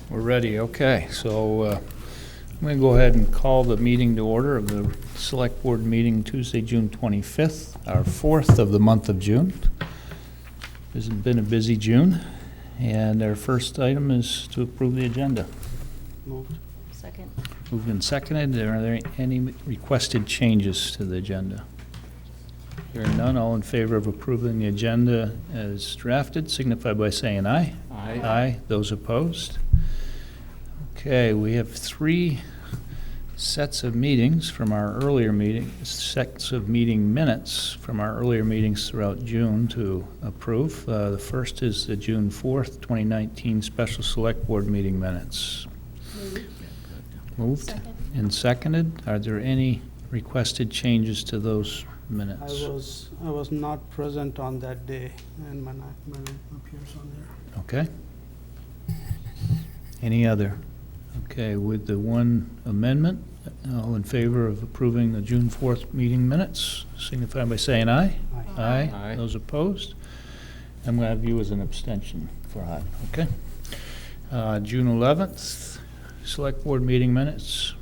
We're ready, okay. So I'm going to go ahead and call the meeting to order of the Select Board meeting Tuesday, June 25th, our fourth of the month of June. It's been a busy June, and our first item is to approve the agenda. Moved. Second. Moved and seconded. Are there any requested changes to the agenda? Hearing none, all in favor of approving the agenda as drafted, signify by saying aye. Aye. Aye. Those opposed? Okay, we have three sets of meetings from our earlier meeting, sets of meeting minutes from our earlier meetings throughout June to approve. The first is the June 4th, 2019 Special Select Board meeting minutes. Moved Second. and seconded. Are there any requested changes to those minutes? I was not present on that day, and my name appears on there. Okay. Any other? Okay, with the one amendment, all in favor of approving the June 4th meeting minutes, signify by saying aye. Aye. Aye. Those opposed? I'm going to have you as an abstention for aye, okay? June 11th, Select Board meeting minutes.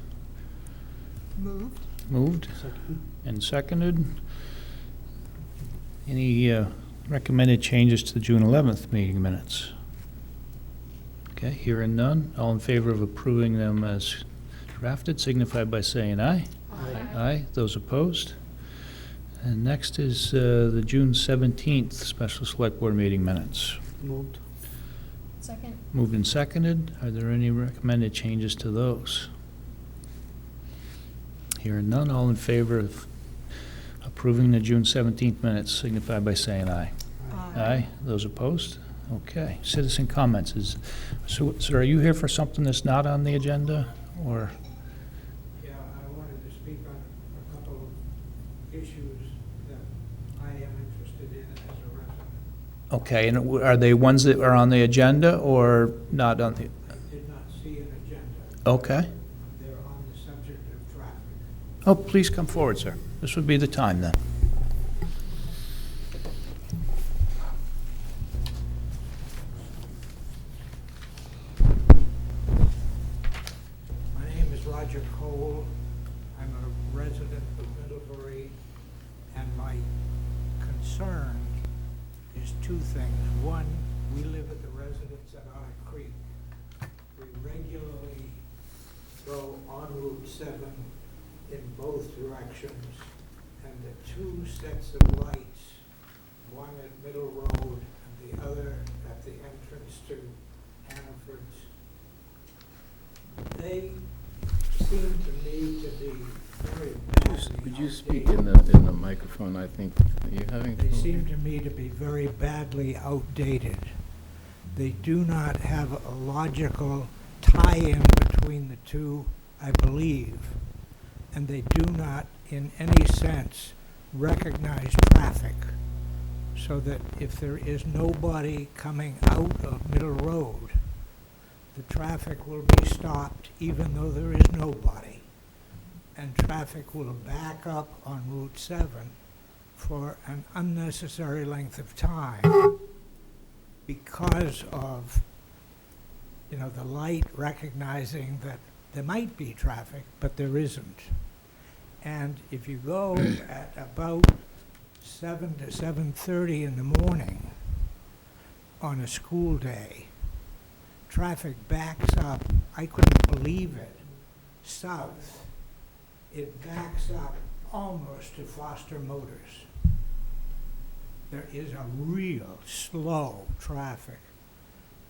Moved. Moved Second. and seconded. Any recommended changes to the June 11th meeting minutes? Okay, hearing none. All in favor of approving them as drafted, signify by saying aye. Aye. Aye. Those opposed? And next is the June 17th Special Select Board meeting minutes. Moved. Second. Moved and seconded. Are there any recommended changes to those? Hearing none. All in favor of approving the June 17th minutes, signify by saying aye. Aye. Those opposed? Okay. Citizen comments. So are you here for something that's not on the agenda, or? Yeah, I wanted to speak on a couple of issues that I am interested in as a resident. Okay, and are they ones that are on the agenda or not on the? I did not see an agenda. Okay. They're on the subject of traffic. Oh, please come forward, sir. This would be the time then. My name is Roger Cole. I'm a resident of Middlebury, and my concern is two things. One, we live at the residence at Otter Creek. We regularly go on Route 7 in both directions, and the two sets of lights, one at Middle Road and the other at the entrance to Hannaford's, they seem to me to be very badly Would you speak outdated. in the microphone, I think? Are you having? They seem to me to be very badly outdated. They do not have a logical tie-in between the two, I believe, and they do not, in any sense, recognize traffic, so that if there is nobody coming out of Middle Road, the traffic will be stopped even though there is nobody, and traffic will back up on Route 7 for an unnecessary length of time because of, the light recognizing that there might be traffic, but there isn't. And if you go at about 7 to 7:30 in the morning on a school day, traffic backs up, I couldn't believe it, south. It backs up almost to Foster Motors. There is a real slow traffic,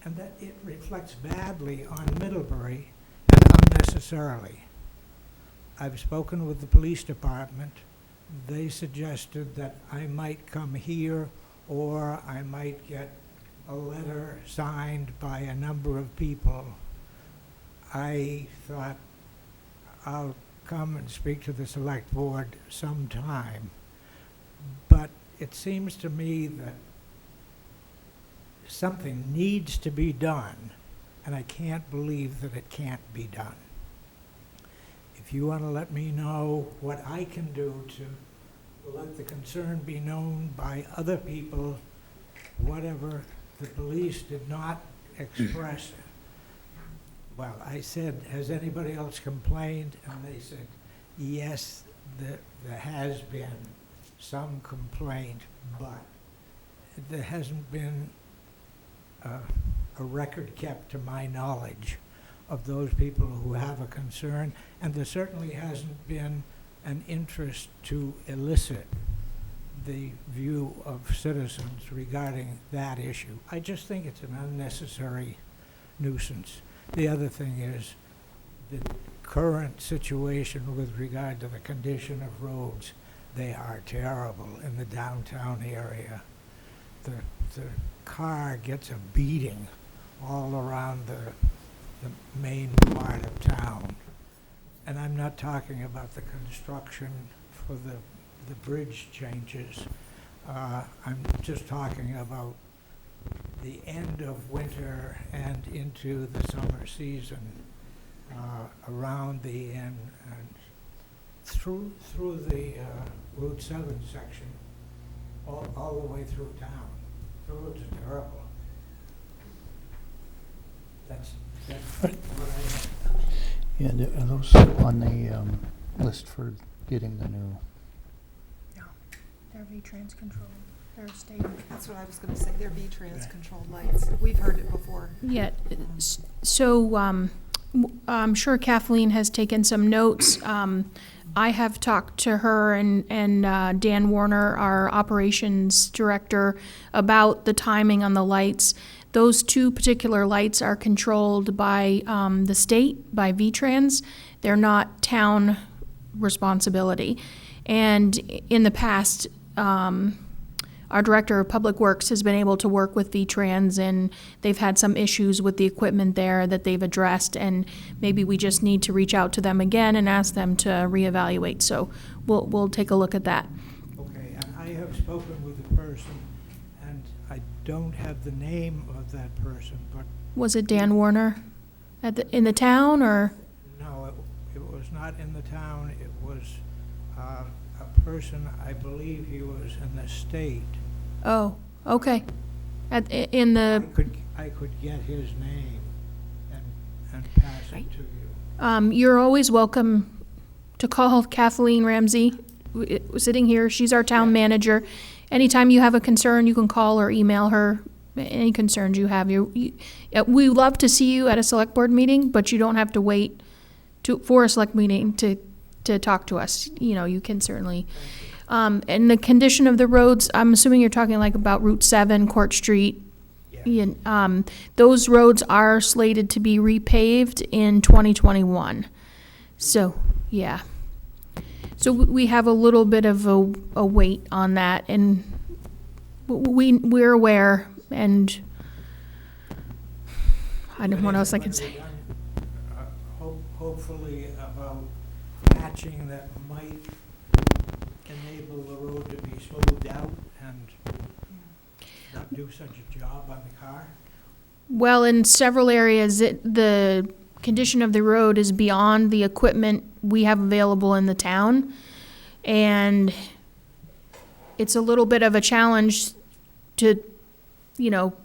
and that it reflects badly on Middlebury and unnecessarily. I've spoken with the police department. They suggested that I might come here, or I might get a letter signed by a number of people. I thought I'll come and speak to the Select Board sometime. But it seems to me that something needs to be done, and I can't believe that it can't be done. If you want to let me know what I can do to let the concern be known by other people, whatever the police did not express Well, I said, has anybody else complained? And they said, yes, there has been some complaint, but there hasn't been a record kept to my knowledge of those people who have a concern, and there certainly hasn't been an interest to elicit the view of citizens regarding that issue. I just think it's an unnecessary nuisance. The other thing is the current situation with regard to the condition of roads. They are terrible in the downtown area. The car gets a beating all around the main part of town. And I'm not talking about the construction for the bridge changes. I'm just talking about the end of winter and into the summer season, around the inn and through the Route 7 section, all the way through town. The roads are terrible. That's what I. Yeah, are those on the list for getting the new? They're V-Trans controlled. They're state. That's what I was gonna say, they're V-Trans controlled lights. We've heard it before. Yeah, so I'm sure Kathleen has taken some notes. I have talked to her and Dan Warner, our operations director, about the timing on the lights. Those two particular lights are controlled by the state, by V-Trans. They're not town responsibility. And in the past, our Director of Public Works has been able to work with V-Trans, and they've had some issues with the equipment there that they've addressed, and maybe we just need to reach out to them again and ask them to reevaluate. So we'll take a look at that. Okay, and I have spoken with the person, and I don't have the name of that person, but Was it Dan Warner in the town, or? no, it was not in the town. It was a person, I believe he was in the state. Oh, okay. I could get his name and pass it to you. You're always welcome to call Kathleen Ramsey, sitting here. She's our town manager. Anytime you have a concern, you can call or email her. Any concerns you have. We love to see you at a select board meeting, but you don't have to wait for a select meeting to talk to us. You can certainly. And the condition of the roads, I'm assuming you're talking like about Route 7, Court Street. Yeah. Those roads are slated to be repaved in 2021. So, yeah. So we have a little bit of a wait on that, and we're aware, and I don't know what else I can say. Hopefully about patching that might enable the road to be smoothed out and not do such a job on the car. Well, in several areas, the condition of the road is beyond the equipment we have available in the town, and it's a little bit of a challenge to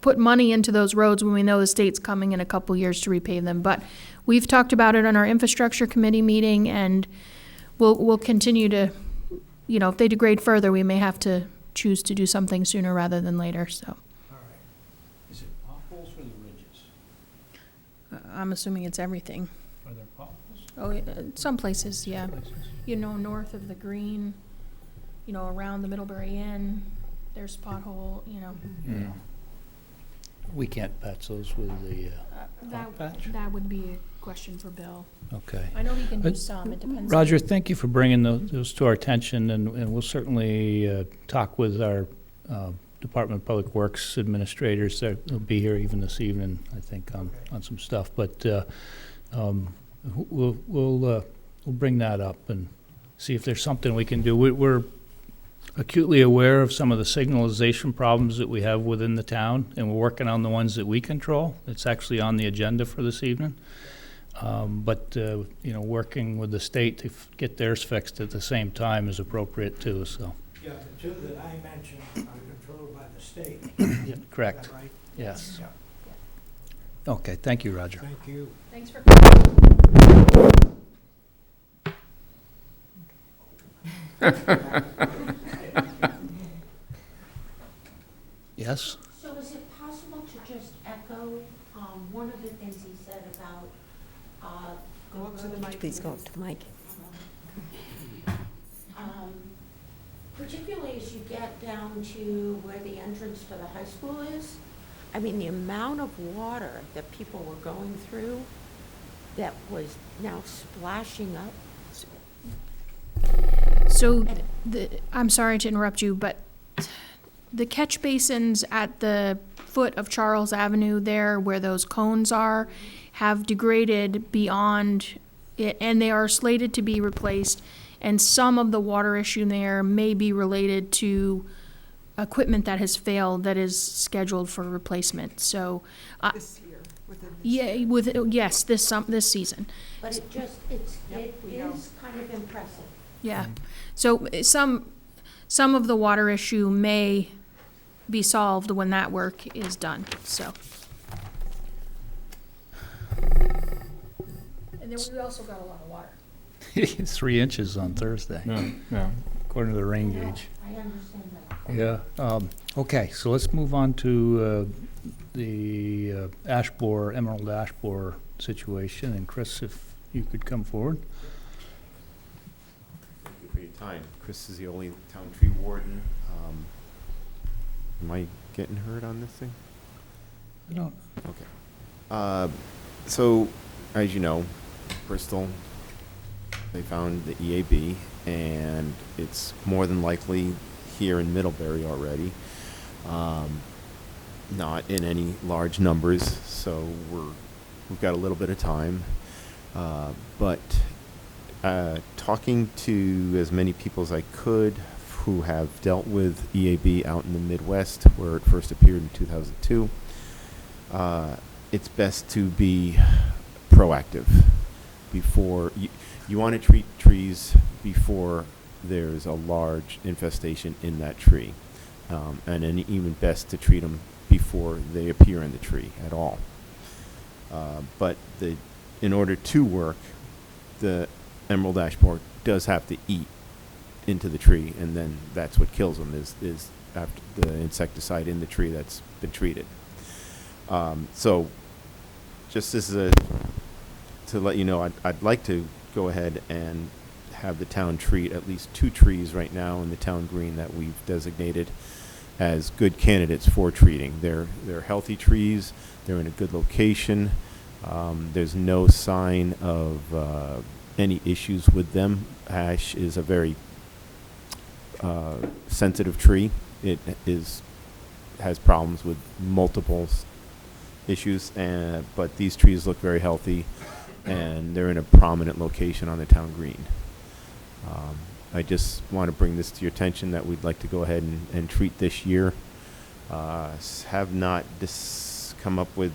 put money into those roads when we know the state's coming in a couple years to repave them. But we've talked about it on our infrastructure committee meeting, and we'll continue to, if they degrade further, we may have to choose to do something sooner rather than later. So. All right. Is it potholes or the ridges? I'm assuming it's everything. Are there potholes? Oh, some places, yeah. North of the green, around the Middlebury Inn, there's pothole, Yeah. We can't patch those with the patch? That would be a question for Bill. Okay. I know he can do some, it depends. Roger, thank you for bringing those to our attention, and we'll certainly talk with our Department of Public Works administrators. They'll be here even this evening, I think, on some stuff. But we'll bring that up and see if there's something we can do. We're acutely aware of some of the signalization problems that we have within the town, and we're working on the ones that we control. It's actually on the agenda for this evening. But working with the state to get theirs fixed at the same time is appropriate too, so. Yeah, the two that I mentioned are controlled by the state. Yeah, correct. Is that right? Yes. Yeah. Okay, thank you, Roger. Thank you. Thanks for Yes? So is it possible to just echo one of the things he said about Go up to the mic. Please go up to the mic. particularly as you get down to where the entrance to the high school is? I mean, the amount of water that people were going through that was now splashing up. So, I'm sorry to interrupt you, but the catch basins at the foot of Charles Avenue there, where those cones are, have degraded beyond it, and they are slated to be replaced. And some of the water issue there may be related to equipment that has failed that is scheduled for replacement. So, This year, within this yeah, year. yes, this season. But it Yep, we know. is kind of impressive. Yeah. So some of the water issue may be solved when that work is done, so. And then we also got a lot of water. 3 inches on Thursday, No. according to the rain gauge. I understand that. Yeah. Okay, so let's move on to the ash borer, emerald ash borer situation. And Chris, if you could come forward. Thank you for your time. Chris is the only town tree warden. Am I getting heard on this thing? I don't, Okay. So, as you know, Bristol, they found the EAB, and it's more than likely here in Middlebury already. Not in any large numbers, so we've got a little bit of time. But talking to as many people as I could who have dealt with EAB out in the Midwest, where it first appeared in 2002, it's best to be proactive before you want to treat trees before there's a large infestation in that tree, and then even best to treat them before they appear in the tree at all. But in order to work, the emerald ash borer does have to eat into the tree, and then that's what kills them is after the insecticide in the tree that's been treated. So just as to let you know, I'd like to go ahead and have the town treat at least 2 trees right now in the town green that we've designated as good candidates for treating. They're healthy trees. They're in a good location. There's no sign of any issues with them. Ash is a very sensitive tree. It has problems with multiple issues, but these trees look very healthy, and they're in a prominent location on the town green. I just want to bring this to your attention that we'd like to go ahead and treat this year. Have not come up with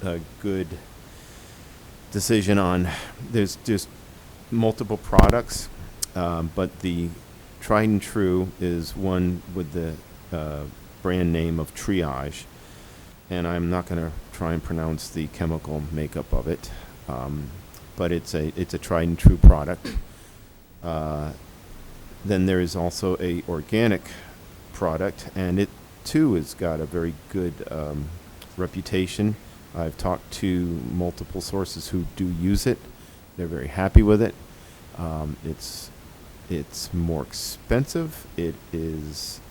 a good decision on. There's just multiple products, but the tried and true is one with the brand name of Triage, and I'm not going to try and pronounce the chemical makeup of it, but it's a tried and true product. Then there is also a organic product, and it too has got a very good reputation. I've talked to multiple sources who do use it. They're very happy with it. It's more expensive. It is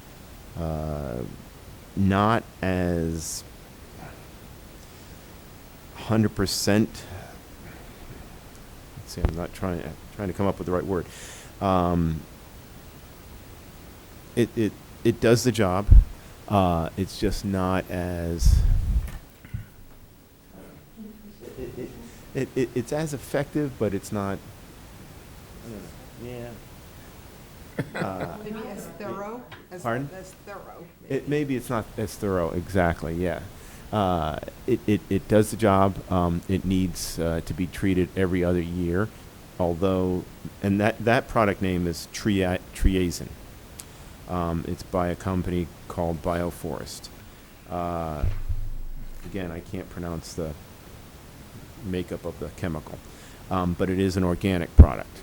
not as 100%. Let's see, I'm not trying to come up with the right word. It does the job. It's just not as it's as effective, but it's not. Yeah. Maybe as thorough, Pardon? as thorough. Maybe it's not as thorough. Exactly. Yeah. It does the job. It needs to be treated every other year, although, and that product name is Triazin. It's by a company called Bioforest. again, I can't pronounce the makeup of the chemical, but it is an organic product.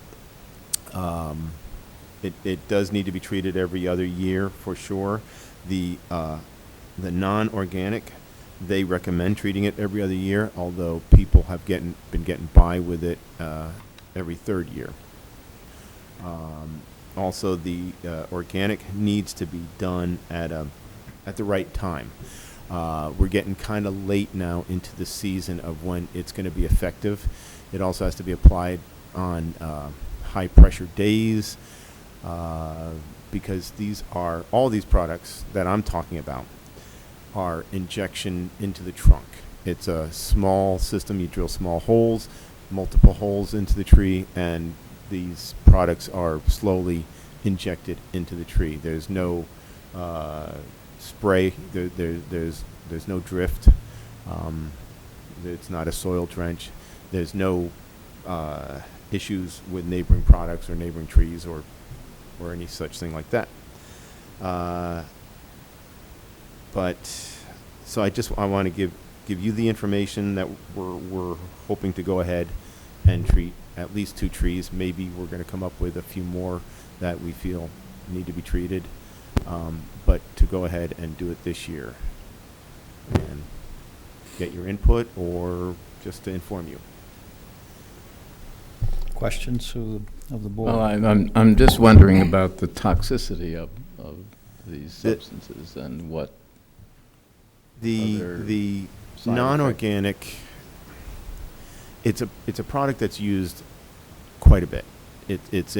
It does need to be treated every other year for sure. The non-organic, they recommend treating it every other year, although people have been getting by with it every third year. Also, the organic needs to be done at the right time. We're getting kind of late now into the season of when it's going to be effective. It also has to be applied on high-pressure days, because all these products that I'm talking about are injection into the trunk. It's a small system. You drill small holes, multiple holes into the tree, and these products are slowly injected into the tree. There's no spray. There's no drift. It's not a soil drench. There's no issues with neighboring products or neighboring trees or any such thing like that. So I want to give you the information that we're hoping to go ahead and treat at least 2 trees. Maybe we're going to come up with a few more that we feel need to be treated, but to go ahead and do it this year and get your input, or just to inform you. Questions of the board? Well, I'm just wondering about the toxicity of these substances and what the side non-organic. It's a product that's used quite a bit. It's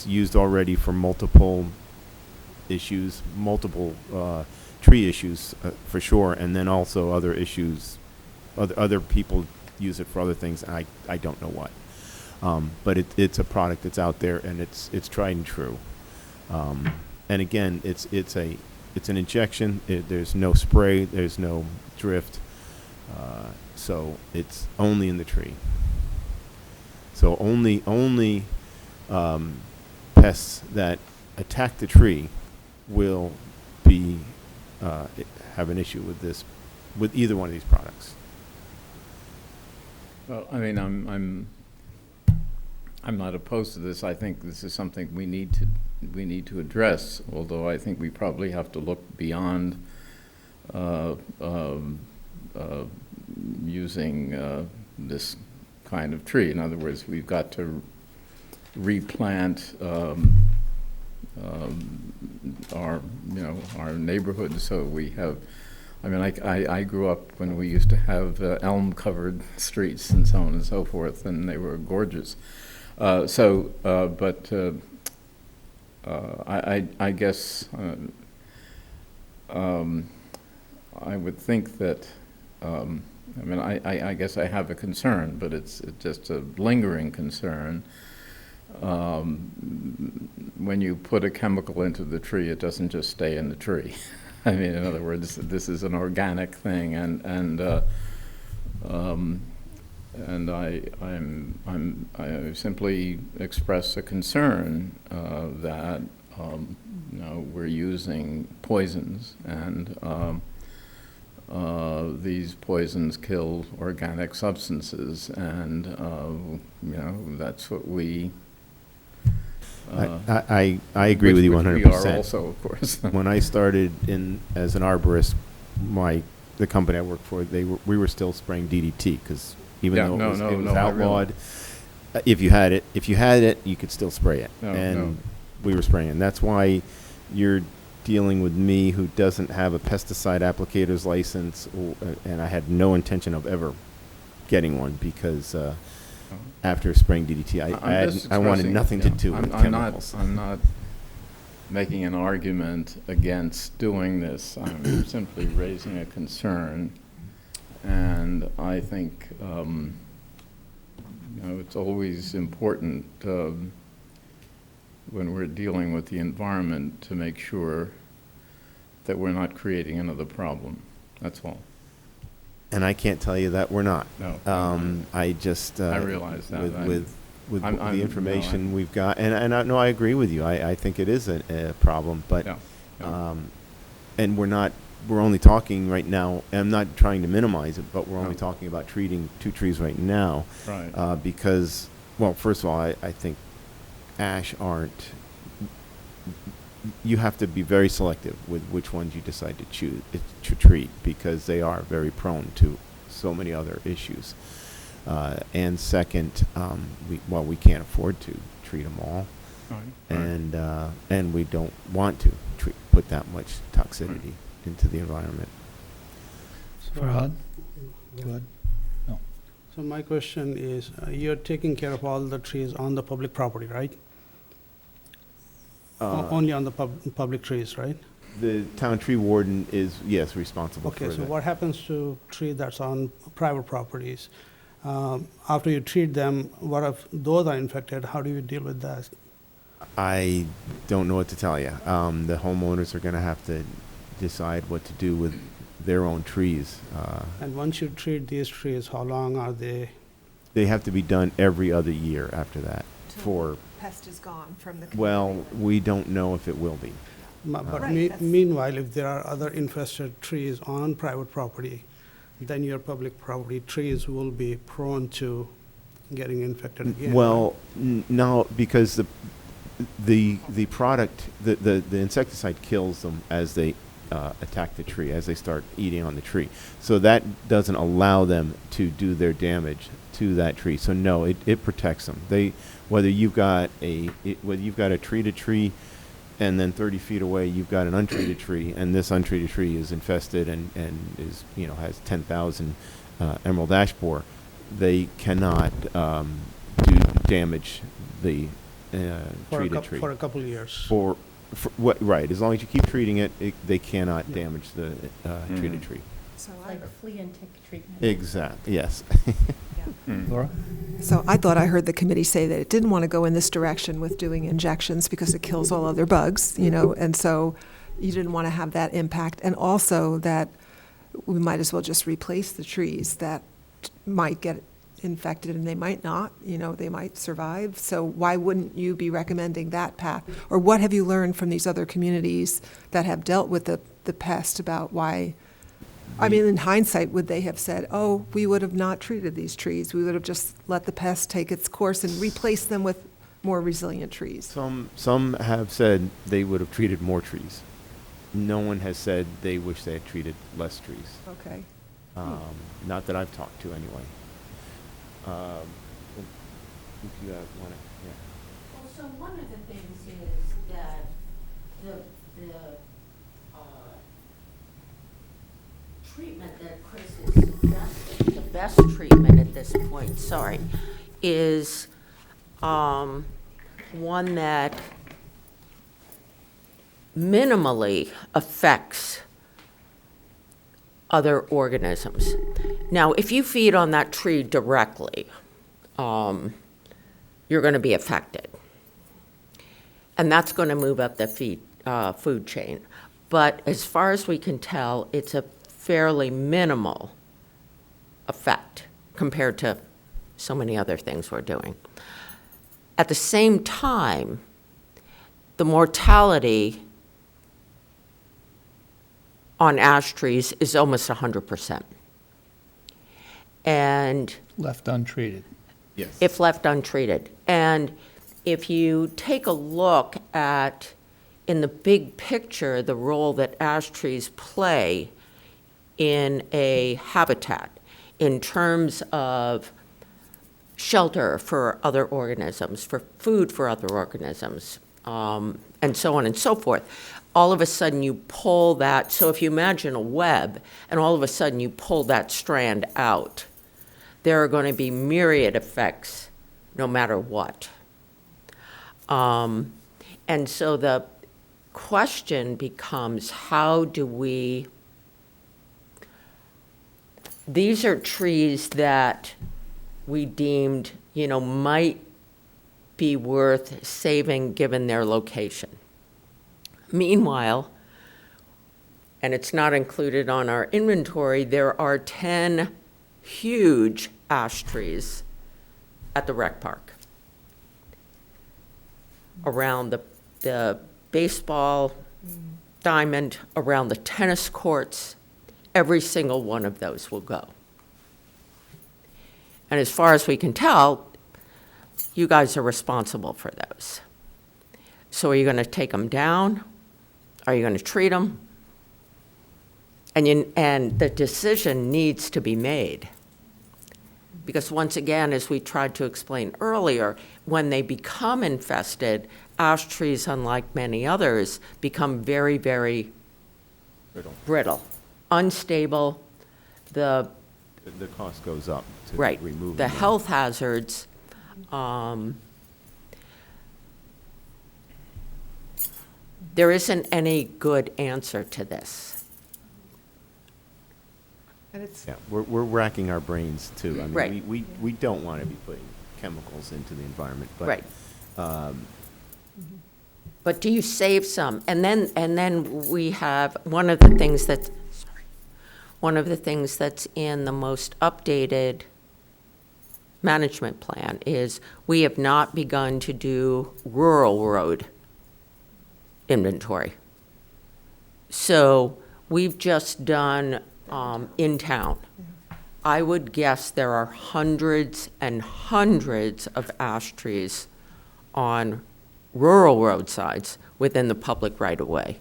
used already for multiple issues, multiple tree issues for sure, and then also other issues. Other people use it for other things. I don't know what, but it's a product that's out there, and it's tried and true. And again, it's an injection. There's no spray. There's no drift. So it's only in the tree. So only pests that attack the tree will be have an issue with either one of these products. Well, I mean, I'm not opposed to this. I think this is something we need to address. Although I think we probably have to look beyond using this kind of tree. In other words, we've got to replant our neighborhood, so we have. I mean, I grew up when we used to have elm-covered streets and so on and so forth, and they were gorgeous. I guess I would think that. I guess I have a concern, but it's just a lingering concern. When you put a chemical into the tree, it doesn't just stay in the tree. I mean, in other words, this is an organic thing, and I simply express a concern that we're using poisons, and these poisons kill organic substances, and that's what we. I agree with you 100%. We are also, of course. When I started as an arborist, the company I worked for, we were still spraying DDT, because even though it was outlawed, if you had it, you could still spray it, we were spraying. And that's why you're dealing with me, who doesn't have a pesticide applicator's license, and I had no intention of ever getting one, because after spraying DDT, I wanted nothing to do with chemicals. I'm not making an argument against doing this. I'm simply raising a concern, and I think it's always important when we're dealing with the environment to make sure that we're not creating another problem. That's all. And I can't tell you that we're not. No. I just I realize that. with the information we've got, and I agree with you. I think it is a problem, but and we're not we're only talking right now, and I'm not trying to minimize it, but we're only No. talking about treating 2 trees right now. Right. Because, well, first of all, I think ash aren't, you have to be very selective with which ones you decide to choose to treat, because they are very prone to so many other issues. And second, we can't afford to treat them all, and we don't want to put that much toxicity into the environment. So- Farhad? Go ahead. So my question is, you're taking care of all the trees on the public property, right? Only on the public trees, right? The town tree warden is, yes, responsible for Okay, that. so what happens to tree that's on private properties? After you treat them, what if those are infected? How do you deal with that? I don't know what to tell you. The homeowners are going to have to decide what to do with their own trees. And once you treat these trees, how long are they? They have to be done every other year after that. Till pest is gone from the community. Well, we don't know if it will be. But Right, that's- meanwhile, if there are other infested trees on private property, then your public property trees will be prone to getting infected again. Well, no, because the product, the insecticide kills them as they attack the tree, as they start eating on the tree. So that doesn't allow them to do their damage to that tree. So no, it protects them. Whether you've got a treated tree, and then 30 feet away you've got an untreated tree, and this untreated tree is infested and is, has 10,000 emerald ash borer, they cannot do damage the treated tree. For a couple of years. Right, as long as you keep treating it, they cannot damage the treated tree. So It's I- like flea and tick treatment. Exactly, yes. Laura? So I thought I heard the committee say that it didn't want to go in this direction with doing injections because it kills all other bugs, and so you didn't want to have that impact. And also that we might as well just replace the trees that might get infected and they might not, they might survive. So why wouldn't you be recommending that path? Or what have you learned from these other communities that have dealt with the pest about why? I mean, in hindsight, would they have said, oh, we would have not treated these trees, we would have just let the pest take its course and replaced them with more resilient trees? Some have said they would have treated more trees. No one has said they wish they had treated less trees. Okay. Not that I've talked to anyway. If you want to, yeah. Well, so one of the things is that the treatment that Chris is suggesting, the best treatment at this point, is one that minimally affects other organisms. Now, if you feed on that tree directly, you're going to be affected. And that's going to move up the food chain. But as far as we can tell, it's a fairly minimal effect compared to so many other things we're doing. At the same time, the mortality on ash trees is almost 100%. And Left untreated. Yes. if left untreated. And if you take a look at, in the big picture, the role that ash trees play in a habitat in terms of shelter for other organisms, for food for other organisms, and so on and so forth. All of a sudden you pull that, so if you imagine a web, and all of a sudden you pull that strand out, there are going to be myriad effects no matter what. And so the question becomes, how do we, these are trees that we deemed, might be worth saving given their location. Meanwhile, and it's not included on our inventory, there are 10 huge ash trees at the rec park around the baseball diamond around the tennis courts, every single one of those will go. And as far as we can tell, you guys are responsible for those. So are you going to take them down? Are you going to treat them? And the decision needs to be made. Because once again, as we tried to explain earlier, when they become infested, ash trees, unlike many others, become very, very brittle, unstable. The cost goes up to right, remove the them. health hazards. There isn't any good answer to this. And it's, Yeah, we're racking our brains too. I mean, Right. we don't want to be putting chemicals into the environment, but. Right. But do you save some? And then we have, one of the things that's in the most updated management plan is we have not begun to do rural road inventory. So we've just done in town. I would guess there are hundreds and hundreds of ash trees on rural roadsides within the public right-of-way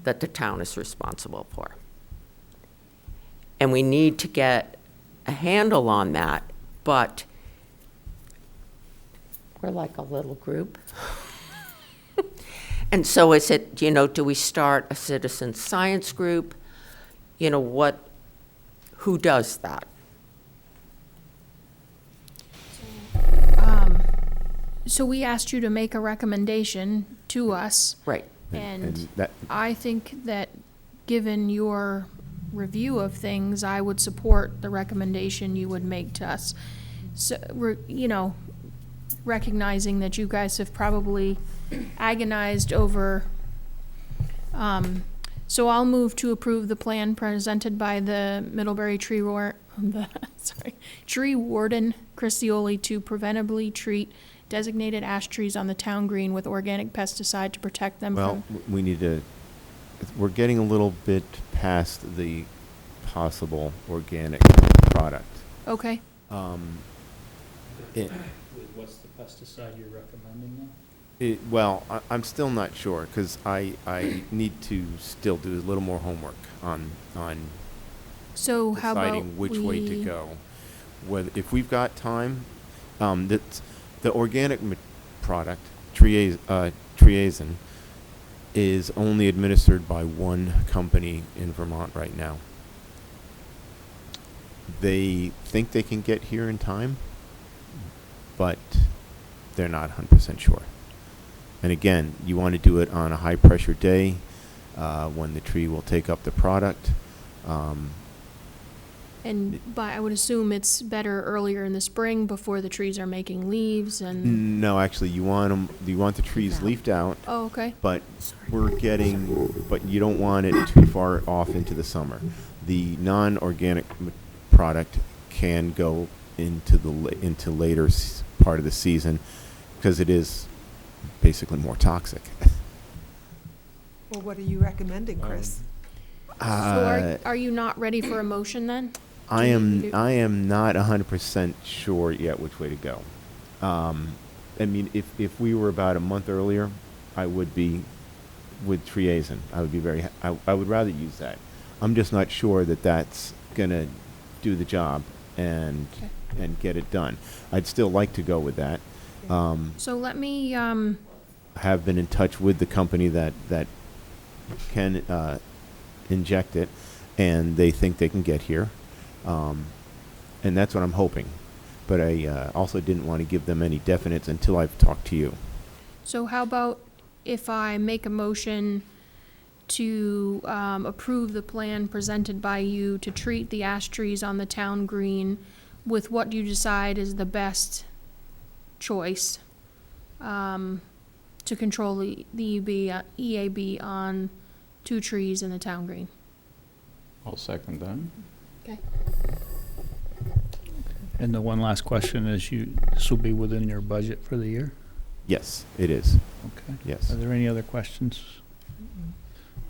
that the town is responsible for. And we need to get a handle on that, but we're like a little group. And so is it, do we start a citizen science group? Who does that? So we asked you to make a recommendation to us, Right. and that, I think that, given your review of things, I would support the recommendation you would make to us. So, recognizing that you guys have probably agonized over, so I'll move to approve the plan presented by the Middlebury tree warden, Christioli, to preventably treat designated ash trees on the town green with organic pesticide to protect them well, from. we need to, we're getting a little bit past the possible organic product. Okay, What's the pesticide you're recommending I'm still not sure, because I need to still do a little more homework on so how about deciding which way to go. Whether, if we've got time, the organic product, triazine, is only administered by one company in Vermont right now. They think they can get here in time, but they're not 100% sure. And again, you want to do it on a high-pressure day when the tree will take up the product. But I would assume it's better earlier in the spring before the trees are making leaves and. No, actually, you want the trees leafed out, Oh, okay. but but you don't want it too far off into the summer. The non-organic product can go into later part of the season because it is basically more toxic. well, what are you recommending, Chris? So are you not ready for a motion then? I am not 100% sure yet which way to go. I mean, if we were about a month earlier, I would be with triazine. I would be I would rather use that. I'm just not sure that that's gonna do the job and get it done. I'd still like to go with that. So let me, Have been in touch with the company that can inject it, and they think they can get here. And that's what I'm hoping. But I also didn't want to give them any definites until I've talked to you. so how about if I make a motion to approve the plan presented by you to treat the ash trees on the town green with what you decide is the best choice to control the EAB on 2 trees in the town green. I'll second that. Okay. And the one last question is, this will be within your budget for the year? Yes, it is. Okay. Yes. Are there any other questions?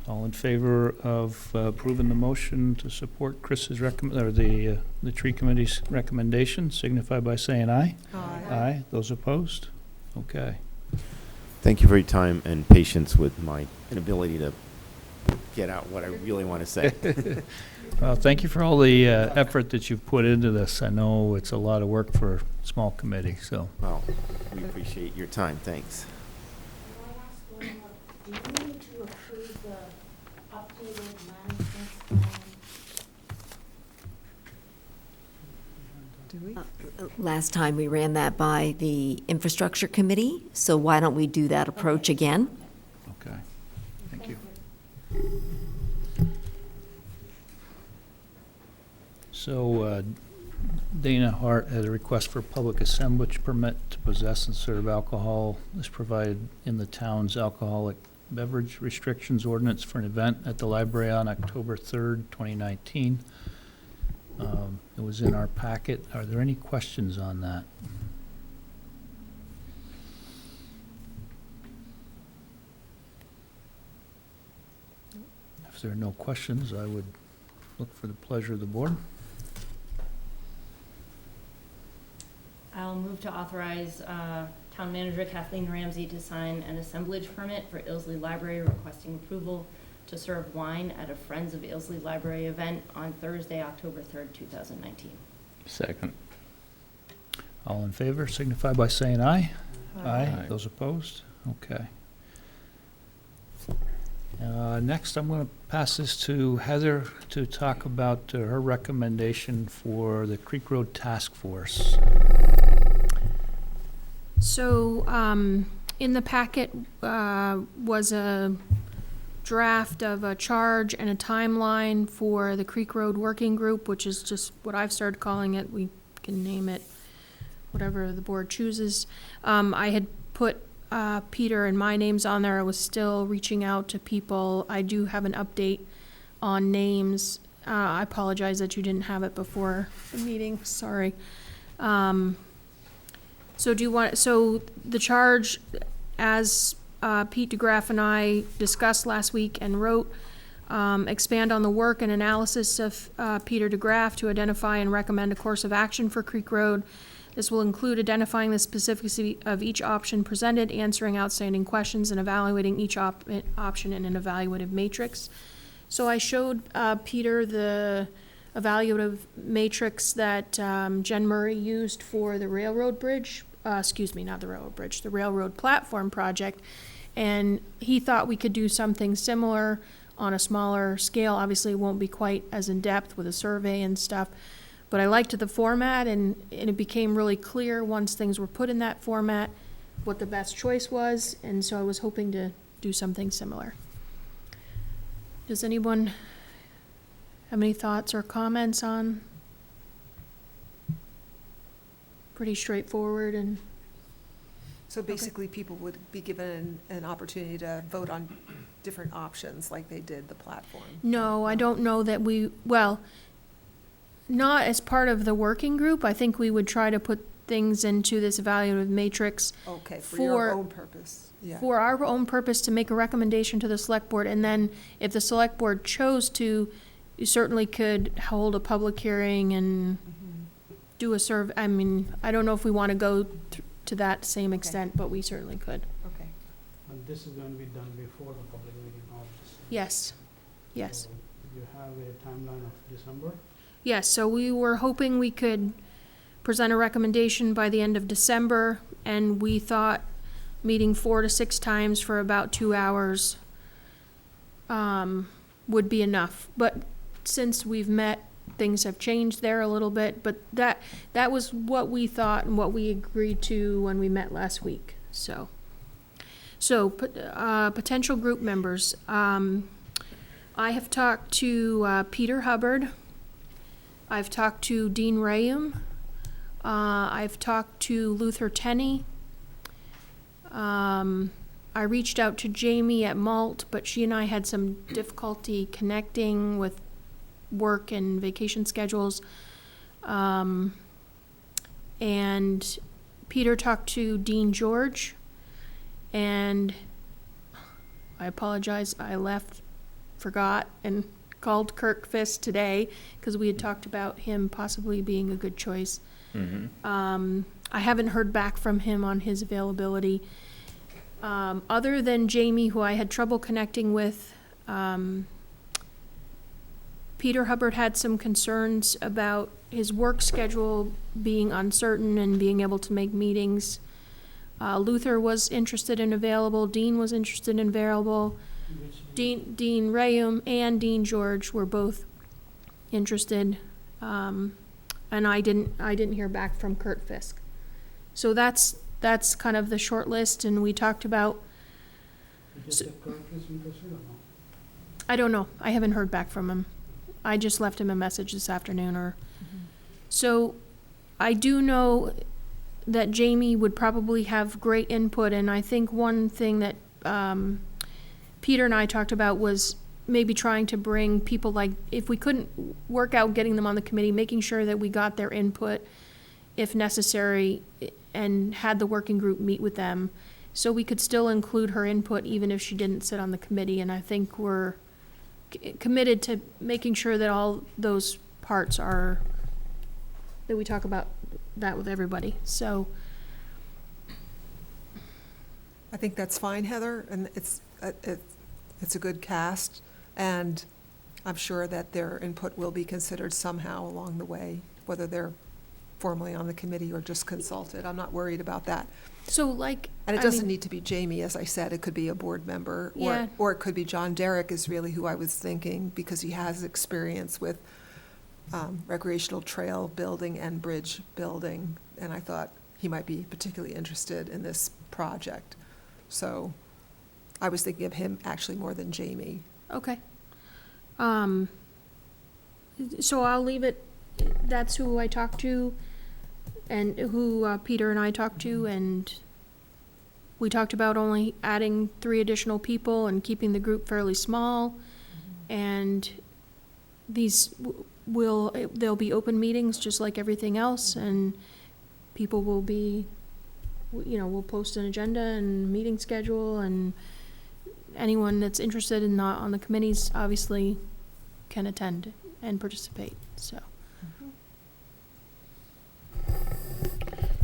All in favor of approving the motion to support Chris's the tree committee's recommendation, signify by saying aye. Aye. Those opposed? Okay. Thank you for your time and patience with my inability to get out what I really want to say. Well, thank you for all the effort that you've put into this. I know it's a lot of work for a small committee, so. Well, we appreciate your time. Thanks. Do you need to approve the updated management plan? Do we? Last time we ran that by the infrastructure committee, so why don't we do that approach again? Okay, thank you. So Dana Hart had a request for a public assemblage permit to possess and serve alcohol is provided in the town's alcoholic beverage restrictions ordinance for an event at the library on October 3rd, 2019. It was in our packet. Are there any questions on that? If there are no questions, I would look for the pleasure of the board. I'll move to authorize Town Manager Kathleen Ramsey to sign an assemblage permit for Ilsley Library requesting approval to serve wine at a Friends of Ilsley Library event on Thursday, October 3rd, 2019. Second. All in favor, signify by saying aye. Aye. Those opposed? Okay. Next, I'm going to pass this to Heather to talk about her recommendation for the Creek Road Task Force. So, in the packet was a draft of a charge and a timeline for the Creek Road Working Group, which is just what I've started calling it. We can name it whatever the board chooses. I had put Peter and my names on there. I was still reaching out to people. I do have an update on names. I apologize that you didn't have it before the meeting, sorry. So the charge, as Pete DeGraff and I discussed last week and wrote, expand on the work and analysis of Peter DeGraff to identify and recommend a course of action for Creek Road. This will include identifying the specifics of each option presented, answering outstanding questions, and evaluating each option in an evaluative matrix. So I showed Peter the evaluative matrix that Jen Murray used for the railroad bridge, not the railroad bridge, the railroad platform project. And he thought we could do something similar on a smaller scale. Obviously, it won't be quite as in-depth with a survey and stuff. But I liked the format, and it became really clear once things were put in that format what the best choice was, and so I was hoping to do something similar. Does anyone have any thoughts or comments on? Pretty straightforward and. So basically, people would be given an opportunity to vote on different options like they did the platform? No, I don't know that not as part of the working group. I think we would try to put things into this evaluative matrix. Okay, for your own purpose, yeah. For our own purpose, to make a recommendation to the select board, and then if the select board chose to, you certainly could hold a public hearing and do a survey. I mean, I don't know if we want to go to that same extent, but we certainly could. Okay. And this is going to be done before the public meeting, obviously. Yes, yes. So you have a timeline of December? Yes, so we were hoping we could present a recommendation by the end of December, and we thought meeting 4 to 6 times for about 2 hours would be enough. But since we've met, things have changed there a little bit, but that was what we thought and what we agreed to when we met last week. So potential group members. I have talked to Peter Hubbard. I've talked to Dean Rayum. I've talked to Luther Tenney. I reached out to Jamie at Malt, but she and I had some difficulty connecting with work and vacation schedules. And Peter talked to Dean George, and I apologize, I left forgot and called Kirk Fisk today, because we had talked about him possibly being a good choice. I haven't heard back from him on his availability. Other than Jamie, who I had trouble connecting with, Peter Hubbard had some concerns about his work schedule being uncertain and being able to make meetings. Luther was interested and available. Dean was interested and available. Dean Rayum and Dean George were both interested. And I didn't hear back from Kurt Fisk. So that's kind of the short list, and we talked about. I don't know. I haven't heard back from him. I just left him a message this afternoon. So I do know that Jamie would probably have great input, and I think one thing that Peter and I talked about was maybe trying to bring people, like, if we couldn't work out getting them on the committee, making sure that we got their input if necessary and had the working group meet with them, so we could still include her input even if she didn't sit on the committee. And I think we're committed to making sure that all those parts are, that we talk about that with everybody. So I think that's fine, Heather, and it's a good cast, and I'm sure that their input will be considered somehow along the way, whether they're formally on the committee or just consulted. I'm not worried about that. So, like, And it doesn't need to be Jamie, as I said. It could be a board member, Yeah. or it could be John Derrick is really who I was thinking, because he has experience with recreational trail building and bridge building, and I thought he might be particularly interested in this project. So I was thinking of him actually more than Jamie. Okay. So I'll leave it, that's who I talked to, and who Peter and I talked to, and we talked about only adding 3 additional people and keeping the group fairly small. And these there'll be open meetings just like everything else, and people will be, we'll post an agenda and meeting schedule, and anyone that's interested and not on the committees obviously can attend and participate, so.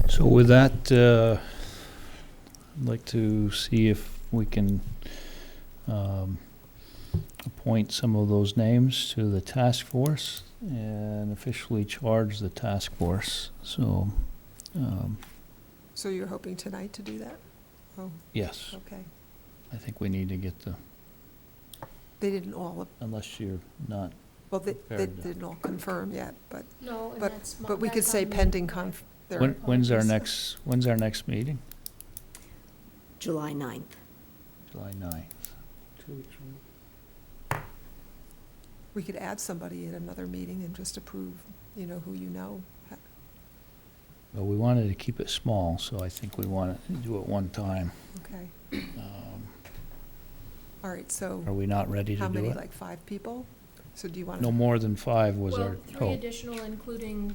So with that, I'd like to see if we can appoint some of those names to the task force and officially charge the task force. So, So you're hoping tonight to do that? Oh, yes, okay. I think we need to get the, They didn't all, unless you're not, well, they Prepared to- didn't all confirm yet, but, No, and but, that's. but we could say pending their when's our next meeting? July 9th. July 9th. 2 weeks from now. We could add somebody at another meeting and just approve, who you know. Well, we wanted to keep it small, so I think we want to do it one time. Okay. All right, so Are we not ready to how do many, it? like 5 people? So do you want No to, more than 5 was Well, our 3 hope. additional, including,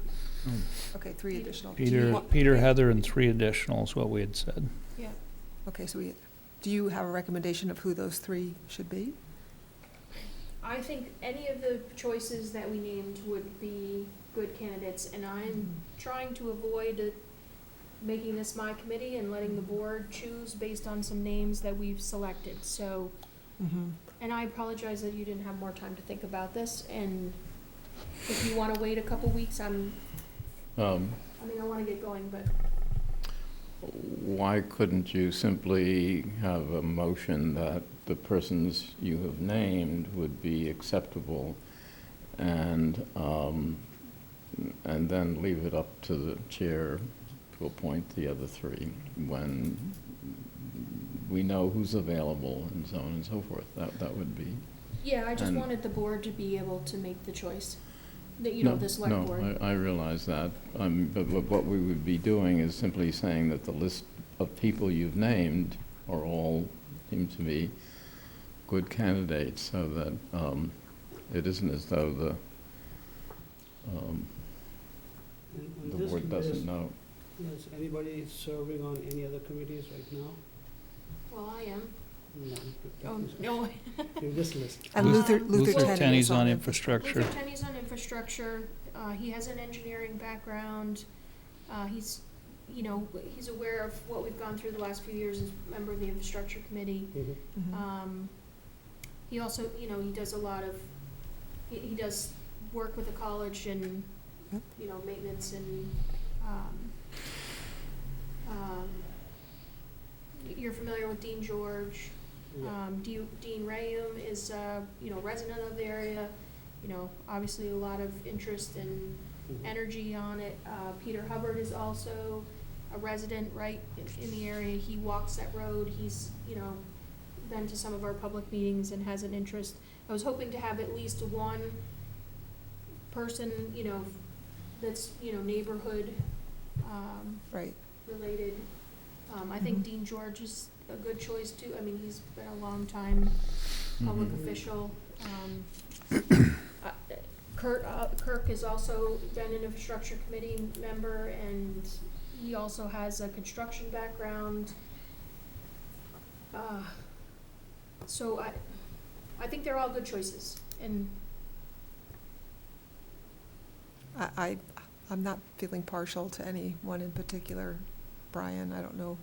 okay, 3 additional. Do you Peter, want- Peter, Heather, and 3 additional is what we had said. yeah. Okay, so do you have a recommendation of who those 3 should be? I think any of the choices that we named would be good candidates, and I'm trying to avoid making this my committee and letting the board choose based on some names that we've selected, so. Mm-hmm. And I apologize that you didn't have more time to think about this, and if you wanna wait a couple weeks, I wanna get going, but. Why couldn't you simply have a motion that the persons you have named would be acceptable, and then leave it up to the chair to appoint the other 3 when we know who's available and so on and so forth? That would be. Yeah, I just And- wanted the board to be able to make the choice, the select board. No, I realize that, but what we would be doing is simply saying that the list of people you've named are all, seem to be good candidates, so that it isn't as though the board doesn't know. Is anybody serving on any other committees right now? Well, I am. Oh, no. You just list. And Luther Luther Tenney Tenney's is on on infrastructure. Luther Tenney's on infrastructure. He has an engineering background. He's, he's aware of what we've gone through the last few years as a member of the infrastructure committee. Mhm. He also, he does a lot of, he does work with the college and, Yep. maintenance and, you're familiar with Dean George. Yeah. Dean Rayum is, resident of the area, obviously a lot of interest and energy on it. Peter Hubbard is also a resident right in the area. He walks that road. He's, been to some of our public meetings and has an interest. I was hoping to have at least one person, that's, neighborhood, Right. related. I think Mhm. Dean George is a good choice too. I mean, he's been a long time public Mhm. official. Kirk has also been an infrastructure committee member, and he also has a construction background. So I think they're all good choices, and I'm not feeling partial to any one in particular. Brian, I don't know.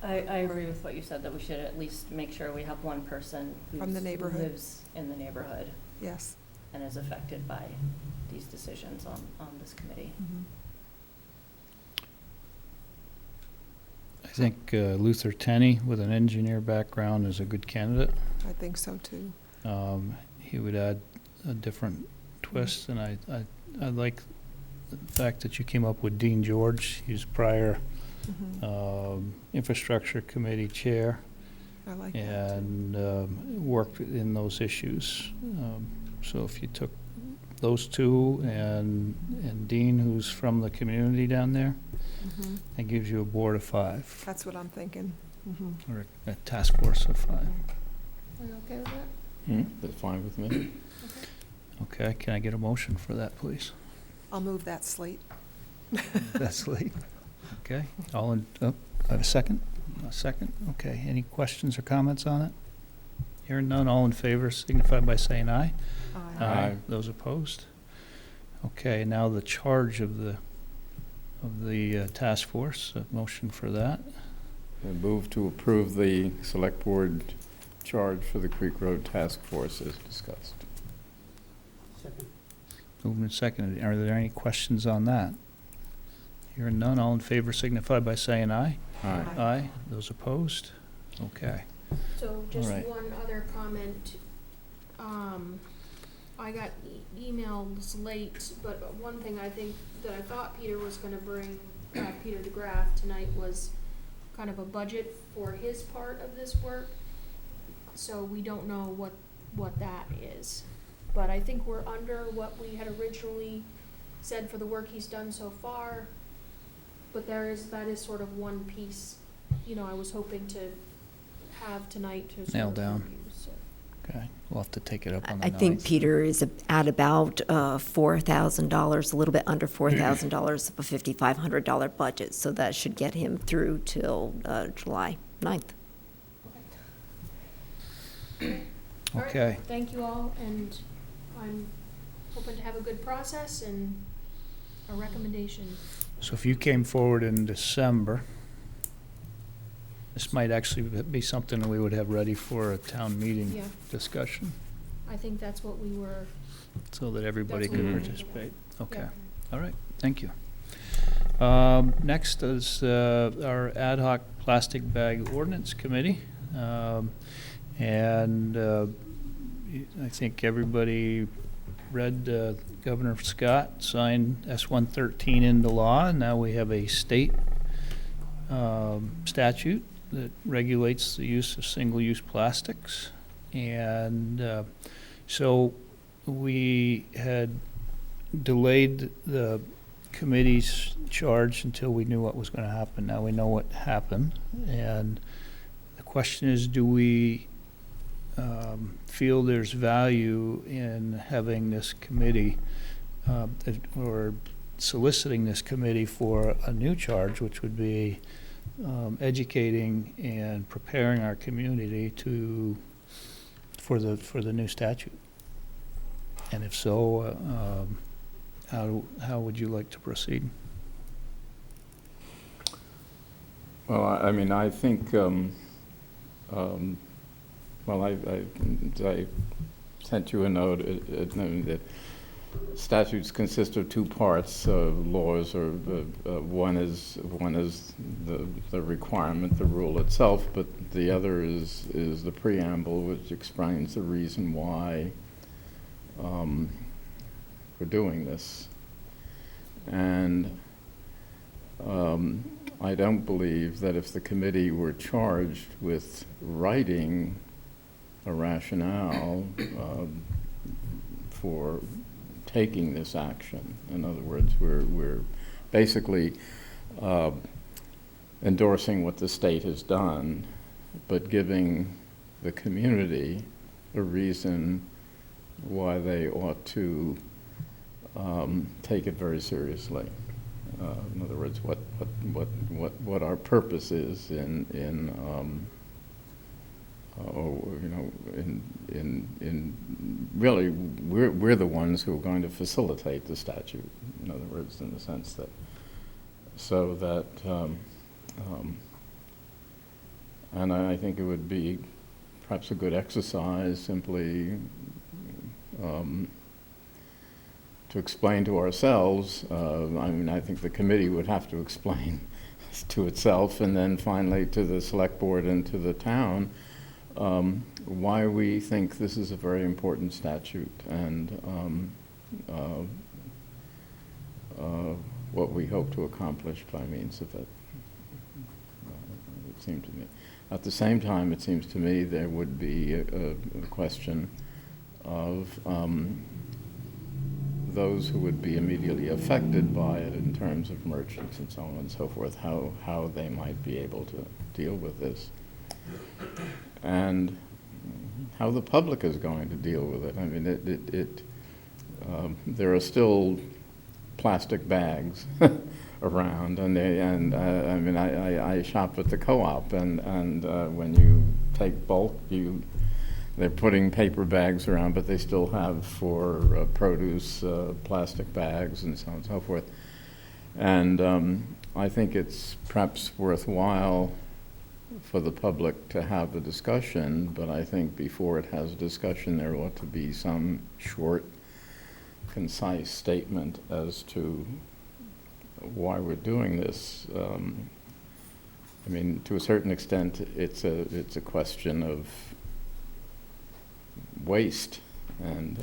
I agree with what you said, that we should at least make sure we have one person From the who neighborhood. lives in the neighborhood Yes. and is affected by these decisions on this committee. Mhm. I think Luther Tenney, with an engineer background, is a good candidate. I think so too. He would add a different twist, and I like the fact that you came up with Dean George. He's prior Mhm. infrastructure committee chair I like that too. and worked in those issues. So if you took those two and Dean, who's from the community down there, Mhm. that gives you a board of 5, That's what I'm thinking. Mhm. or a task force of 5. are you okay with that? That's fine with me. Okay, can I get a motion for that, please? I'll move that slate. That's late. Okay, all in, I have a second? A second, okay. Any questions or comments on it? Hearing none, all in favor signify by saying aye. Aye. Those opposed? Okay, now the charge of the task force, a motion for that. I move to approve the select board charge for the Creek Road Task Force as discussed. Second. Moved and seconded. Are there any questions on that? Hearing none, all in favor signify by saying aye. Aye. Aye. Those opposed? Okay. So just right. one other comment. I got emails late, but one thing I think that I thought Peter was gonna bring, Peter DeGraff tonight, was kind of a budget for his part of this work. So we don't know what that is. But I think we're under what we had originally said for the work he's done so far. But that is sort of one piece, I was hoping to have tonight to sort Nail of down. review, so. Okay, we'll have to take it up on the I 9th. think Peter is at about $4,000, a little bit under $4,000 of a $5,500 budget, so that should get him through till July 9th. All right, Okay. thank you all, and I'm hoping to have a good process and a recommendation. So if you came forward in December, this might actually be something that we would have ready for a town meeting Yeah. discussion, I think that's what we were. so that everybody That's could what we were participate. Okay, Yeah. all right, thank you. Next is our ad hoc plastic bag ordinance committee. And I think everybody read Governor Scott signed S-113 into law, and now we have a state statute that regulates the use of single-use plastics. And so we had delayed the committee's charge until we knew what was going to happen. Now we know what happened, and the question is, do we feel there's value in having this committee or soliciting this committee for a new charge, which would be educating and preparing our community for the new statute? And if so, how would you like to proceed? Well, I mean, I think, well, I sent you a note, that statutes consist of two parts. Laws are, one is the requirement, the rule itself, but the other is the preamble, which explains the reason why we're doing this. And I don't believe that if the committee were charged with writing a rationale for taking this action, in other words, we're basically endorsing what the state has done, but giving the community a reason why they ought to take it very seriously. In other words, what our purpose is in really, we're the ones who are going to facilitate the statute. In other words, in the sense that, so that, and I think it would be perhaps a good exercise simply to explain to ourselves. I mean, I think the committee would have to explain to itself, and then finally to the select board and to the town, why we think this is a very important statute, and what we hope to accomplish by means of it. It seemed to me. At the same time, it seems to me there would be a question of those who would be immediately affected by it in terms of merchants and so on and so forth, how they might be able to deal with this, and how the public is going to deal with it. I mean, there are still plastic bags around, and I mean, I shop at the co-op, and when you take bulk, they're putting paper bags around, but they still have for produce plastic bags and so on and so forth. And I think it's perhaps worthwhile for the public to have the discussion, but I think before it has a discussion, there ought to be some short, concise statement as to why we're doing this. I mean, to a certain extent, it's a question of waste and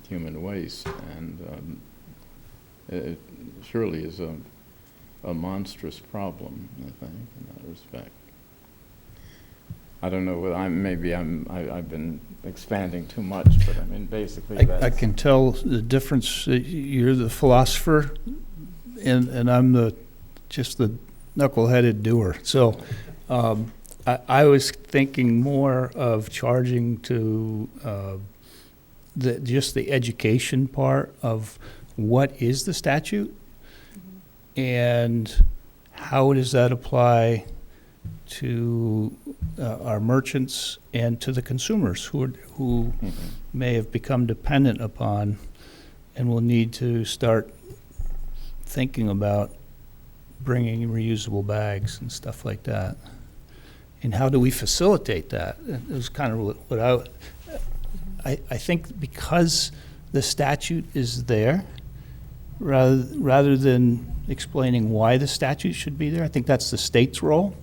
human waste, and it surely is a monstrous problem, I think, in that respect. I don't know whether I've been expanding too much, but I mean, basically I can tell the difference. You're the philosopher, and I'm just the knuckle-headed doer. So I was thinking more of charging to just the education part of what is the statute, and how does that apply to our merchants and to the consumers who may have become dependent upon and will need to start thinking about bringing reusable bags and stuff like that. And how do we facilitate that? It was kind of what I think, because the statute is there, rather than explaining why the statute should be there, I think that's the state's role.